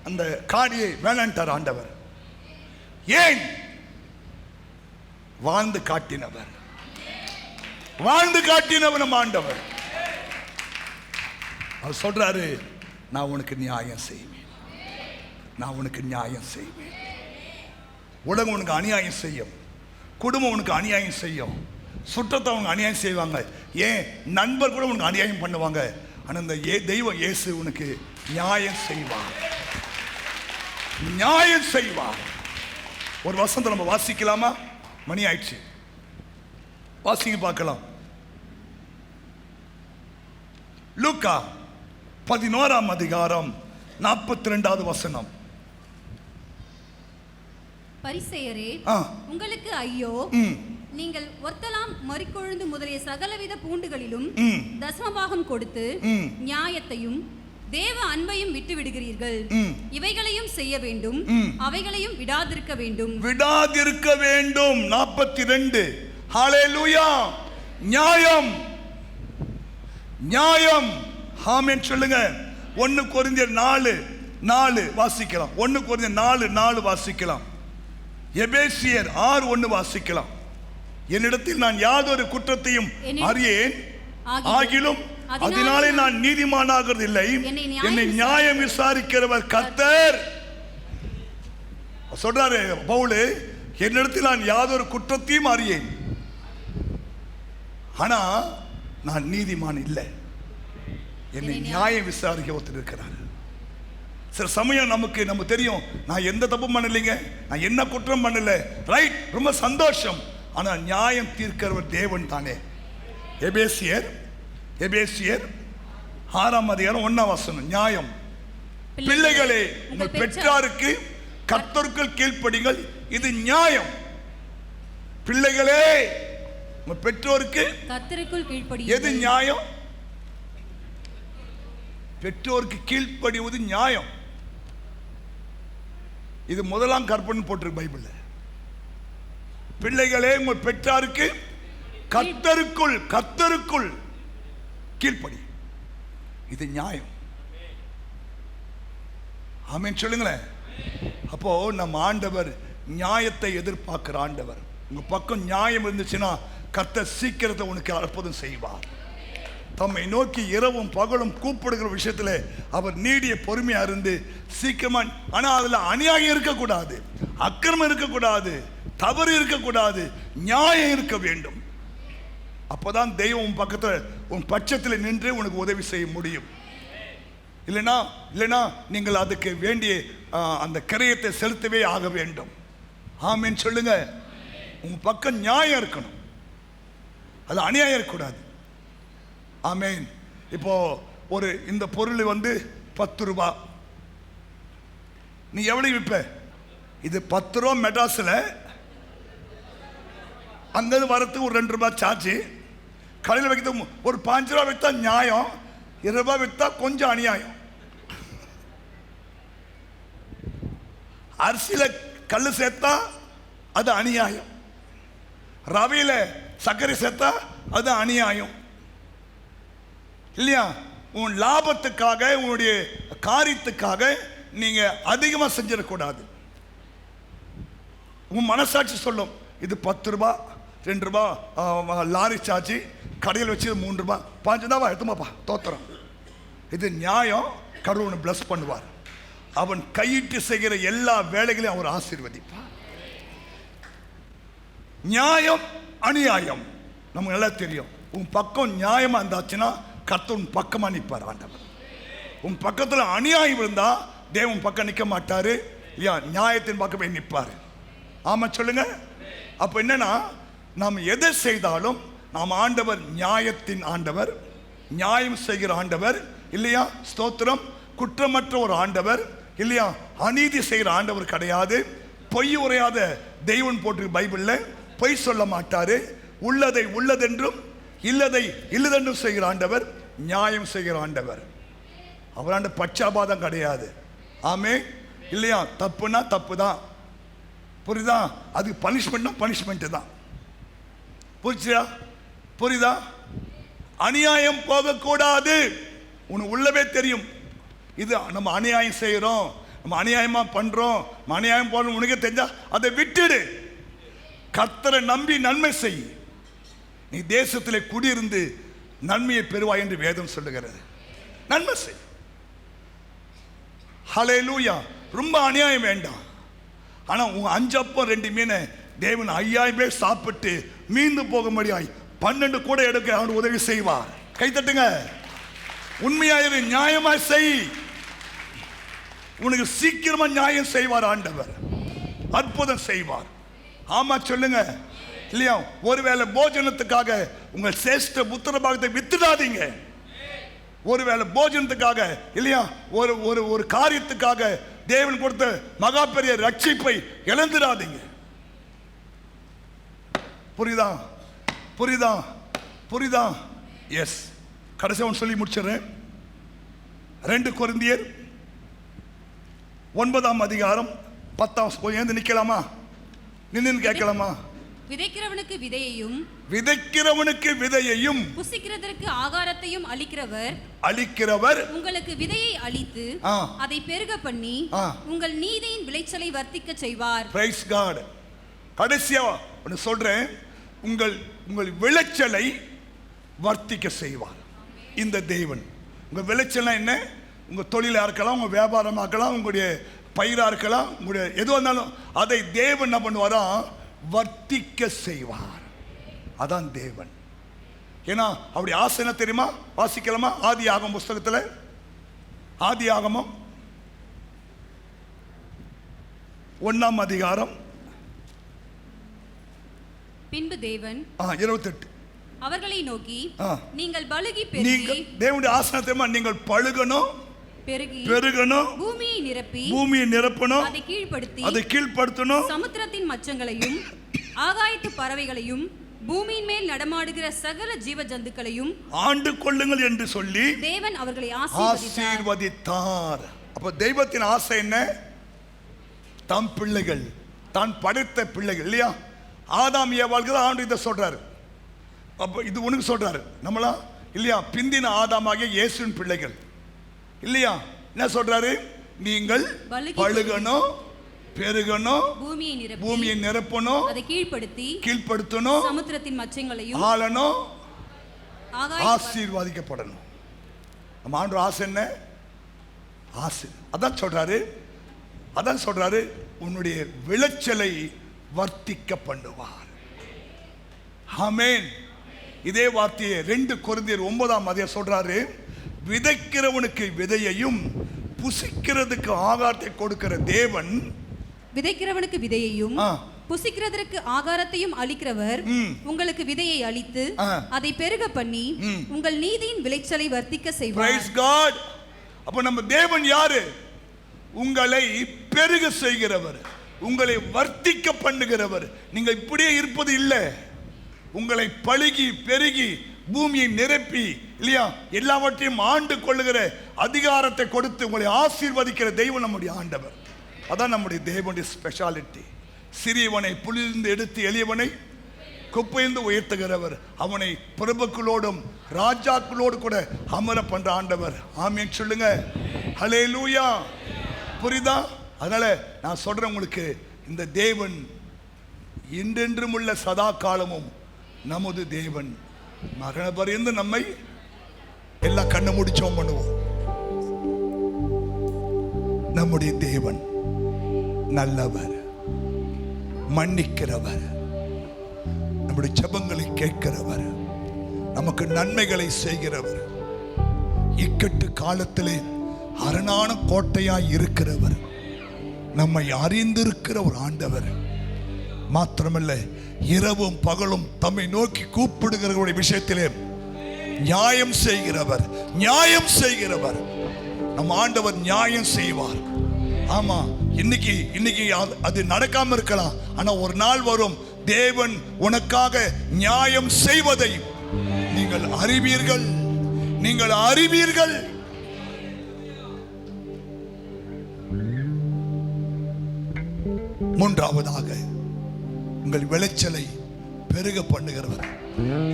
அந்த காடியை வேணான்ட்டார் ஆண்டவர். ஏன்? வாழ்ந்து காட்டினவர், வாழ்ந்து காட்டினவர் நம்ம ஆண்டவர். அவர் சொல்றாரு, நான் உனக்கு நியாயம் செய்வேன், நான் உனக்கு நியாயம் செய்வேன். உலகம் உனக்கு அநியாயம் செய்யும், குடும்பம் உனக்கு அநியாயம் செய்யும், சுற்றத்தை அவங்க அநியாயம் செய்வாங்க, ஏன் நண்பர் கூட உனக்கு அநியாயம் பண்ணுவாங்க. ஆனால் இந்த தெய்வம் இயேசு உனக்கு நியாயம் செய்வார், நியாயம் செய்வார். ஒரு வசனத்தை நம்ம வாசிக்கலாமா? மணி ஆயிடுச்சு, வாசிங்க பார்க்கலாம். லூக்கா 11ஆம் அதிகாரம் 42வது வசனம். பரிசேயரே, உங்களுக்கு ஐயோ, நீங்கள் ஒர்த்தலாம், மறிக்கொழுந்து முதலிய சகலவித பூண்டுகளிலும் தசமபாகம் கொடுத்து நியாயத்தையும் தேவ அன்பையும் விட்டு விடுகிறீர்கள். இவைகளையும் செய்ய வேண்டும், அவைகளையும் விடாதிருக்க வேண்டும், விடாதிருக்க வேண்டும். 42. ஹல்லேலூயா. நியாயம், நியாயம். ஆமென் சொல்லுங்க. 1 கொரிந்தியர் 4:4 வாசிக்கலாம். 1 கொரிந்தியர் 4:4 வாசிக்கலாம். எபேசியர் 6:1 வாசிக்கலாம். என்னிடத்தில் நான் யாதொரு குற்றத்தையும் அறியேன், ஆகிலும் அதனாலே நான் நீதிமானாகிறது இல்லை, என்னை நியாயம் விசாரிக்கிறவர் கர்த்தர். சொல்றாரு பவுல், என்னிடத்தில் நான் யாதொரு குற்றத்தையும் அறியேன், ஆனா நான் நீதிமான் இல்லை, என்னை நியாயம் விசாரிக்க ஒருத்தர் இருக்கிறார். சில சமயம் நம்ம தெரியும், நான் எந்த தப்பும் பண்ணலைங்க, நான் என்ன குற்றம் பண்ணல, ரைட், ரொம்ப சந்தோஷம். ஆனா நியாயம் தீர்க்கிறவர் தேவன் தானே. எபேசியர் 6:1 நியாயம். பிள்ளைகளே, உங்கள் பெற்றாருக்கு கர்த்தருக்குள் கீழ்ப்படிங்கள், இது நியாயம். பிள்ளைகளே, உங்கள் பெற்றோருக்கு கர்த்தருக்குள் கீழ்ப்படியுங்கள். எது நியாயம்? பெற்றோருக்கு கீழ்ப்படிவது நியாயம். இது முதலாம் கற்பனை போட்டிருக்கு பைபிள்ல. பிள்ளைகளே, உங்கள் பெற்றாருக்கு கர்த்தருக்குள் கீழ்ப்படி, இது நியாயம். ஆமென் சொல்லுங்களேன். அப்போ நம்ம ஆண்டவர் நியாயத்தை எதிர்பார்க்கிற ஆண்டவர். உங்க பக்கம் நியாயம் இருந்துச்சுன்னா கர்த்தர் சீக்கிரத்தை உனக்கு அற்புதம் செய்வார். தம்மை நோக்கி இரவும் பகலும் கூப்பிடுகிற விஷயத்துல அவர் நீடிய பொறுமையா இருந்து சீக்கிரமா, ஆனா அதுல அநியாயம் இருக்கக்கூடாது, அக்கிரமம் இருக்கக்கூடாது, தவறு இருக்கக்கூடாது, நியாயம் இருக்க வேண்டும். அப்பதான் தெய்வம் உன் பக்கத்துல உன் பட்சத்தில் நின்று உனக்கு உதவி செய்ய முடியும். இல்லைனா நீங்கள் அதுக்கு வேண்டிய அந்த கிரயத்தை செலுத்தவே ஆக வேண்டும். ஆமென் சொல்லுங்க. உங்க பக்கம் நியாயம் இருக்கணும், அது அநியாயம் இருக்கக்கூடாது. ஆமென். இப்போ ஒரு இந்த பொருள் 10 ரூபா, நீ எவ்வளவு விற்ப? இது 10 ரூபா. மெட்ராஸ்ல அங்கிருந்து வரத்துக்கு ஒரு 2 ரூபாய் சார்ஜ், கடையில் வைக்கிறது ஒரு 5 ரூபா விற்றா நியாயம், 20 ரூபாய் விற்றா கொஞ்சம் அநியாயம். அரிசியில கல்லு சேர்த்தா அது அநியாயம், ரவையில சர்க்கரை சேர்த்தா அது அநியாயம் இல்லையா? உன் லாபத்துக்காக, உன்னுடைய காரியத்துக்காக நீங்க அதிகமா செஞ்சிடக்கூடாது. உன் மனசாட்சி சொல்லும், இது 10 ரூபா, 2 ரூபா லாரி சார்ஜ், கடையில் வச்சு 3 ரூபா, 5 ரூபா எடுத்துமாப்பா தோத்துறோம். இது நியாயம். கடவுளை பிளஸ் பண்ணுவார். அவன் கையிட்டு செய்கிற எல்லா வேலைகளையும் அவர் ஆசீர்வதிப்பார். நியாயம் அநியாயம் நமக்கு நல்லா தெரியும். உன் பக்கம் நியாயமா இருந்தாச்சுன்னா கர்த்தர் உன் பக்கமா நிற்பார் ஆண்டவர். உன் பக்கத்தில் அநியாயம் இருந்தா தேவன் பக்கம் நிற்க மாட்டாரு இல்லையா? நியாயத்தின் பக்கமே நிற்பாரு. ஆமா சொல்லுங்க. அப்ப என்னன்னா, நாம் எதை செய்தாலும் நாம் ஆண்டவர் நியாயத்தின் ஆண்டவர், நியாயம் செய்கிற ஆண்டவர் இல்லையா? ஸ்தோத்திரம். குற்றமற்ற ஒரு ஆண்டவர் இல்லையா? அநீதி செய்கிற ஆண்டவர் கிடையாது. பொய் உரையாத தெய்வன் போட்டு பைபிள்ல பொய் சொல்ல மாட்டாரு. உள்ளதை உள்ளதென்றும் இல்லதை இல்லதென்றும் செய்கிற ஆண்டவர், நியாயம் செய்கிற ஆண்டவர். அவராண்ட பட்சாபாதம் கிடையாது. ஆமே இல்லையா? தப்புனா தப்பு தான், புரியுதா? அது பனிஷ்மெண்ட்னா பனிஷ்மெண்ட் தான். புரியுதா? அநியாயம் போகக்கூடாது. உனக்கு உள்ளவே தெரியும், இது நம்ம அநியாயம் செய்யறோம், நம்ம அநியாயமா பண்றோம், அநியாயம் போறோம், உனக்கே தெரிஞ்சா அதை விட்டுடு. கர்த்தரை நம்பி நன்மை செய். நீ தேசத்திலே குடியிருந்து நன்மையை பெறுவாய் என்று வேதம் சொல்லுகிறது. நன்மை செய். ஹல்லேலூயா. ரொம்ப அநியாயம் வேண்டாம். ஆனா உங்க 5 அப்பம் 2 மீனை தேவன் 5000 பேர் சாப்பிட்டு மீந்து போகும்படியாய் 12 கூட எடுக்க அவர் உதவி செய்வார். கை தட்டுங்க. உண்மையாயிரு, நியாயமாய் செய். உனக்கு சீக்கிரமா நியாயம் செய்வார் ஆண்டவர், அற்புதம் செய்வார். ஆமா சொல்லுங்க இல்லையா? ஒருவேளை போஜனத்துக்காக உங்கள் சேஷ்ட புத்திர பாகத்தை வித்துடாதீங்க. ஒருவேளை போஜனத்துக்காக இல்லையா, ஒரு ஒரு ஒரு காரியத்துக்காக தேவன் கொடுத்த மகா பெரிய ரட்சிப்பை இழந்துடாதீங்க. புரியுதா? புரியுதா? புரியுதா? எஸ். கடைசி ஒன்று சொல்லி முடிச்சிடறேன். 2 கொரிந்தியர் 9 அதிகாரம் 10. ஏந்து நிக்கலாமா? நின்று கேட்கலாமா? விதைக்கிறவனுக்கு விதையையும் விதைக்கிறவனுக்கு விதையையும் புசிக்கிறதற்கு ஆகாரத்தையும் அளிக்கிறவர் உங்களுக்கு விதையை அளித்து அதை பெருக பண்ணி உங்கள் நீதியின் விளைச்சலை வர்த்திக்க செய்வார். Praise God. கடைசியா ஒன்று சொல்றேன், உங்கள் விளைச்சலை வர்த்திக்க செய்வார் இந்த தேவன். உங்க விளைச்சல் என்ன? உங்க தொழிலா இருக்கலாம், உங்க வியாபாரமா இருக்கலாம், உங்களுடைய பயிரா இருக்கலாம், உங்களுடைய எதுவாக இருந்தாலும் அதை தேவன் என்ன பண்ணுவாரா? வர்த்திக்க செய்வார். அதான் தேவன். ஏன்னா அப்படி ஆசை என்ன தெரியுமா? வாசிக்கலாமா? ஆதியாகமம் புஸ்தகத்தில், ஆதியாகமம் 1ஆம் அதிகாரம். பின்பு தேவன் 28 அவர்களை நோக்கி, நீங்கள் பலுகி பெருகி, தேவனுடைய ஆசை தெரியுமா? நீங்கள் பழுகணும், பெருகணும், பூமியை நிரப்பணும், அதை கீழ்ப்படுத்தணும், சமுத்திரத்தின் மச்சங்களையும் ஆகாயத்து பறவைகளையும் பூமியின் மேல் நடமாடுகிற சகல ஜீவ ஜந்துக்களையும் ஆண்டு கொள்ளுங்கள் என்று சொல்லி தேவன் அவர்களை ஆசீர்வதித்தார். அப்ப தெய்வத்தின் ஆசை என்ன? தம் பிள்ளைகள், தான் படைத்த பிள்ளைகள் இல்லையா? ஆதாம் ஏவாளுக்கு ஆண்டு இதை சொல்றாரு. அப்ப இது உனக்கு சொல்றாரு, நம்மளா இல்லையா? பிந்தின ஆதாமாகிய இயேசுவின் பிள்ளைகள் இல்லையா? என்ன சொல்றாரு? நீங்கள் பழுகணும், பெருகணும், பூமியை நிரப்பணும், அதை கீழ்ப்படுத்தணும், சமுத்திரத்தின் மச்சங்களையும் ஆளணும், ஆசீர்வதிக்கப்படணும். நம்ம ஆண்டு ஆசை என்ன? ஆசை. அதான் சொல்றாரு, உன்னுடைய விளைச்சலை வர்த்திக்க பண்ணுவார். ஆமென். இதே வார்த்தையை 2 கொரிந்தியர் 9ஆம் அதிகாரம் சொல்றாரு, விதைக்கிறவனுக்கு விதையையும் புசிக்கிறதுக்கு ஆகாரத்தை கொடுக்கிற தேவன், விதைக்கிறவனுக்கு விதையையும் புசிக்கிறதற்கு ஆகாரத்தையும் அளிக்கிறவர் உங்களுக்கு விதையை அளித்து அதை பெருக பண்ணி உங்கள் நீதியின் விளைச்சலை வர்த்திக்க செய்வார். Praise God. அப்ப நம்ம தேவன் யாரு? உங்களை பெருக செய்கிறவர், உங்களை வர்த்திக்க பண்ணுகிறவர். நீங்க இப்படியே இருப்பது இல்லை, உங்களை பழுகி பெருகி பூமியை நிரப்பி இல்லையா எல்லாவற்றையும் ஆண்டு கொள்ளுகிற அதிகாரத்தை கொடுத்து உங்களை ஆசீர்வதிக்கிற தெய்வம் நம்முடைய ஆண்டவர். அதான் நம்முடைய தேவனுடைய ஸ்பெஷாலிட்டி. சிறியவனை புலிந்து எடுத்து எளியவனை குப்பையிலிருந்து உயர்த்துகிறவர், அவனை பிரபுக்களோடும் ராஜாக்களோடு கூட அமர பண்ற ஆண்டவர். ஆமென் சொல்லுங்க. ஹல்லேலூயா. புரியுதா? அதனால நான் சொல்றேன் உங்களுக்கு, இந்த தேவன் என்றென்றும் உள்ள சதா காலமும் நமது தேவன். மரண பரியந்து நம்மை எல்லாம் கண்ணு முடிச்சோம் பண்ணுவோம். நம்முடைய தேவன் நல்லவர், மன்னிக்கிறவர், நம்முடைய ஜெபங்களை கேட்கிறவர், நமக்கு நன்மைகளை செய்கிறவர், இக்கட்டு காலத்திலே அரணான கோட்டையாய் இருக்கிறவர், நம்மை அறிந்திருக்கிற ஒரு ஆண்டவர். மாத்திரமல்ல, இரவும் பகலும் தம்மை நோக்கி கூப்பிடுகிறவருடைய விஷயத்திலே நியாயம் செய்கிறவர். நம் ஆண்டவர் நியாயம் செய்வார். ஆமா, இன்னைக்கு அது நடக்காம இருக்கலாம், ஆனா ஒரு நாள் வரும், தேவன் உனக்காக நியாயம் செய்வதை நீங்கள் அறிவீர்கள். மூன்றாவதாக, உங்கள் விளைச்சலை பெருக பண்ணுகிறவர்.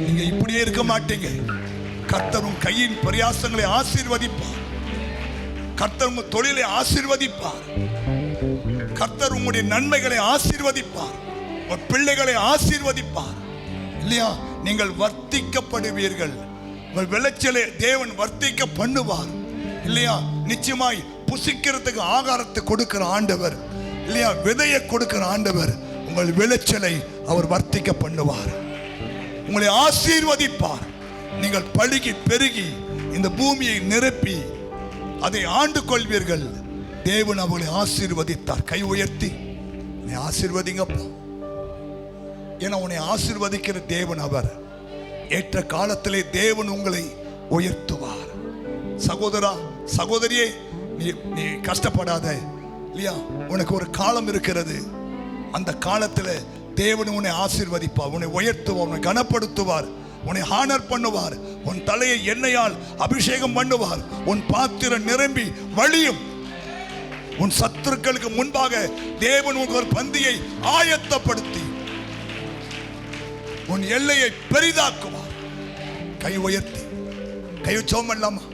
நீங்க இப்படியே இருக்க மாட்டீங்க. கர்த்தர் உன் கையின் பிரயாசங்களை ஆசீர்வதிப்பார், கர்த்தர் உங்க தொழிலை ஆசீர்வதிப்பார், கர்த்தர் உங்களுடைய நன்மைகளை ஆசீர்வதிப்பார், உங்கள் பிள்ளைகளை ஆசீர்வதிப்பார் இல்லையா? நீங்கள் வர்த்திக்கப்படுவீர்கள். உங்கள் விளைச்சலை தேவன் வர்த்திக்க பண்ணுவார் இல்லையா? நிச்சயமாய் புசிக்கிறதுக்கு ஆகாரத்தை கொடுக்கிற ஆண்டவர் இல்லையா? விதையை கொடுக்கிற ஆண்டவர். உங்கள் விளைச்சலை அவர் வர்த்திக்க பண்ணுவார், உங்களை ஆசீர்வதிப்பார். நீங்கள் பழுகி பெருகி இந்த பூமியை நிரப்பி அதை ஆண்டு கொள்வீர்கள். தேவன் அவர்களை ஆசீர்வதித்தார். கை உயர்த்தி நீ ஆசீர்வதிங்கப்பா. ஏன்னா உன்னை ஆசீர்வதிக்கிற தேவன் அவர். ஏற்ற காலத்திலே தேவன் உங்களை உயர்த்துவார். சகோதரா, சகோதரியே, நீ கஷ்டப்படாத இல்லையா? உனக்கு ஒரு காலம் இருக்கிறது. அந்த காலத்தில் தேவன் உன்னை ஆசீர்வதிப்பார், உன்னை உயர்த்துவார், உன்னை கனப்படுத்துவார், உன்னை ஹானர் பண்ணுவார், உன் தலையை எண்ணெயால் அபிஷேகம் பண்ணுவார், உன் பாத்திரம் நிரம்பி வழியும். உன் சத்துருக்களுக்கு முன்பாக தேவன் உனக்கு ஒரு பந்தியை ஆயத்தப்படுத்தி உன் எல்லையை பெரிதாக்குவார். கை உயர்த்தி கை ஜெபம் பண்ணலாமா?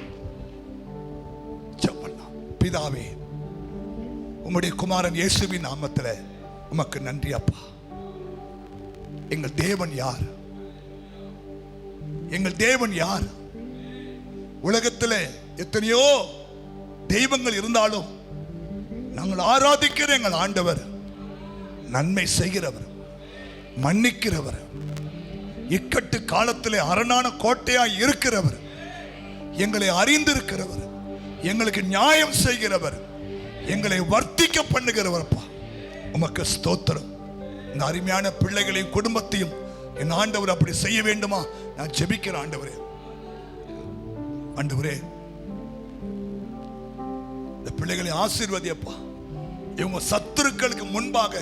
ஜெபம் பண்ணலாம். பிதாவே, உம்முடைய குமாரன் இயேசுவின் நாமத்தில் உமக்கு நன்றி அப்பா. எங்கள் தேவன் யார்? எங்கள் தேவன் யார்? உலகத்தில் எத்தனையோ தெய்வங்கள் இருந்தாலும் நாங்கள் ஆராதிக்கிற எங்கள் ஆண்டவர் நன்மை செய்கிறவர், மன்னிக்கிறவர், இக்கட்டு காலத்திலே அரணான கோட்டையாய் இருக்கிறவர், எங்களை அறிந்திருக்கிறவர், எங்களுக்கு நியாயம் செய்கிறவர், எங்களை வர்த்திக்க பண்ணுகிறவர். அப்பா உமக்கு ஸ்தோத்திரம். இந்த அருமையான பிள்ளைகளையும் குடும்பத்தையும் என் ஆண்டவர் அப்படி செய்ய வேண்டுமா? நான் ஜெபிக்கிறேன். ஆண்டவரே, ஆண்டவரே, இந்த பிள்ளைகளை ஆசீர்வதியப்பா. இவங்க சத்துருக்களுக்கு முன்பாக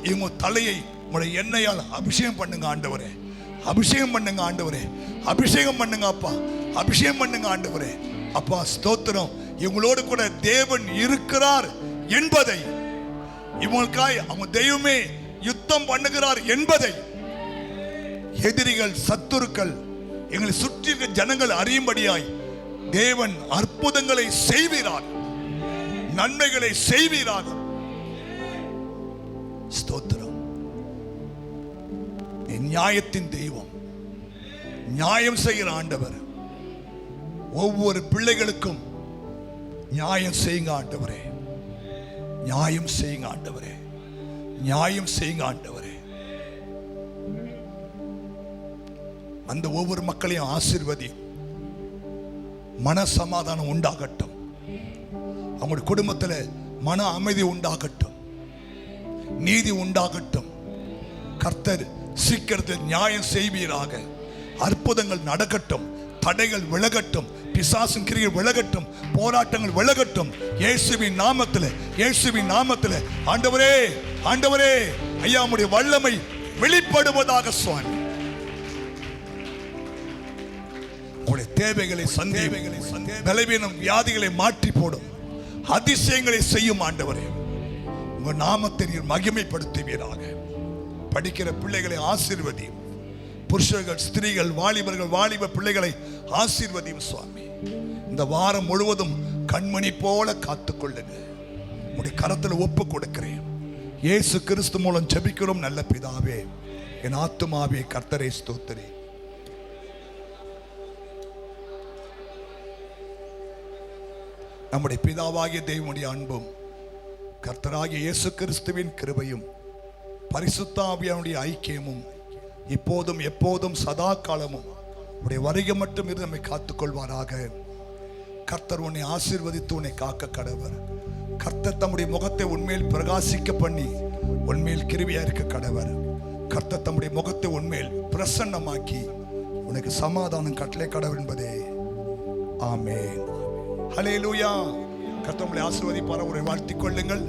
இவங்க தலையை உங்களுடைய எண்ணெயால் அபிஷேகம் பண்ணுங்க ஆண்டவரே. அபிஷேகம் பண்ணுங்க ஆண்டவரே. அபிஷேகம் பண்ணுங்க அப்பா. அபிஷேகம் பண்ணுங்க ஆண்டவரே. அப்பா ஸ்தோத்திரம். இவங்களோடு கூட தேவன் இருக்கிறார் என்பதை, இவங்களுக்காய் அவங்க தெய்வமே யுத்தம் பண்ணுகிறார் என்பதை எதிரிகள், சத்துருக்கள், எங்களை சுற்றி இருக்க ஜனங்கள் அறியும்படியாய் தேவன் அற்புதங்களை செய்வீரார், நன்மைகளை செய்வீராக. ஸ்தோத்திரம். நியாயத்தின் தெய்வம், நியாயம் செய்கிற ஆண்டவர். ஒவ்வொரு பிள்ளைகளுக்கும் நியாயம் செய்யுங்க ஆண்டவரே. நியாயம் செய்யுங்க ஆண்டவரே. நியாயம் செய்யுங்க ஆண்டவரே. அந்த ஒவ்வொரு மக்களையும் ஆசீர்வதி. மன சமாதானம் உண்டாகட்டும். அவங்களுடைய குடும்பத்தில் மன அமைதி உண்டாகட்டும். நீதி உண்டாகட்டும். கர்த்தர் சீக்கிரத்தில் நியாயம் செய்வீராக. அற்புதங்கள் நடக்கட்டும். தடைகள் விலகட்டும். பிசாசின் கிரியைகள் விலகட்டும். போராட்டங்கள் விலகட்டும். இயேசுவின் நாமத்தில், இயேசுவின் நாமத்தில். ஆண்டவரே, ஆண்டவரே, ஐயா உம்முடைய வல்லமை வெளிப்படுவதாக சுவாமி. உங்களுடைய தேவைகளை, சந்தேகங்களை, பலவீனம், வியாதிகளை மாற்றி போடும். அதிசயங்களை செய்யும் ஆண்டவரே. உங்க நாமத்தை நீர் மகிமைப்படுத்துவீராக. படிக்கிற பிள்ளைகளை ஆசீர்வதியும். புருஷர்கள், ஸ்திரீகள், வாலிபர்கள், வாலிப பிள்ளைகளை ஆசீர்வதியும் சுவாமி. இந்த வாரம் முழுவதும் கண்மணி போல காத்துக்கொள்ளுங்க. உடைய கரத்தில் ஒப்பு கொடுக்கிறேன். இயேசு கிறிஸ்து மூலம் ஜெபிக்கிறோம் நல்ல பிதாவே. என் ஆத்துமாவே கர்த்தரை ஸ்தோத்திரி. நம்முடைய பிதாவாகிய தேவனுடைய அன்பும் கர்த்தராகிய இயேசு கிறிஸ்துவின் கிருபையும் பரிசுத்த ஆவியானுடைய ஐக்கியமும் இப்போதும் எப்போதும் சதா காலமும் உடைய வருகை மட்டும் இருந்து நம்மை காத்துக்கொள்வாராக. கர்த்தர் உன்னை ஆசீர்வதித்து உன்னை காக்க கடவர். கர்த்தர் தம்முடைய முகத்தை உன்மேல் பிரகாசிக்க பண்ணி உன்மேல் கிருபையா இருக்க கடவர். கர்த்தர் தம்முடைய முகத்தை உன்மேல் பிரசன்னமாக்கி உனக்கு சமாதானம் கட்டளை கடவர் என்பதே. ஆமென். ஹல்லேலூயா. கர்த்தர் உங்களை ஆசீர்வதிப்பார். ஒரு வாழ்த்திக் கொள்ளுங்கள்.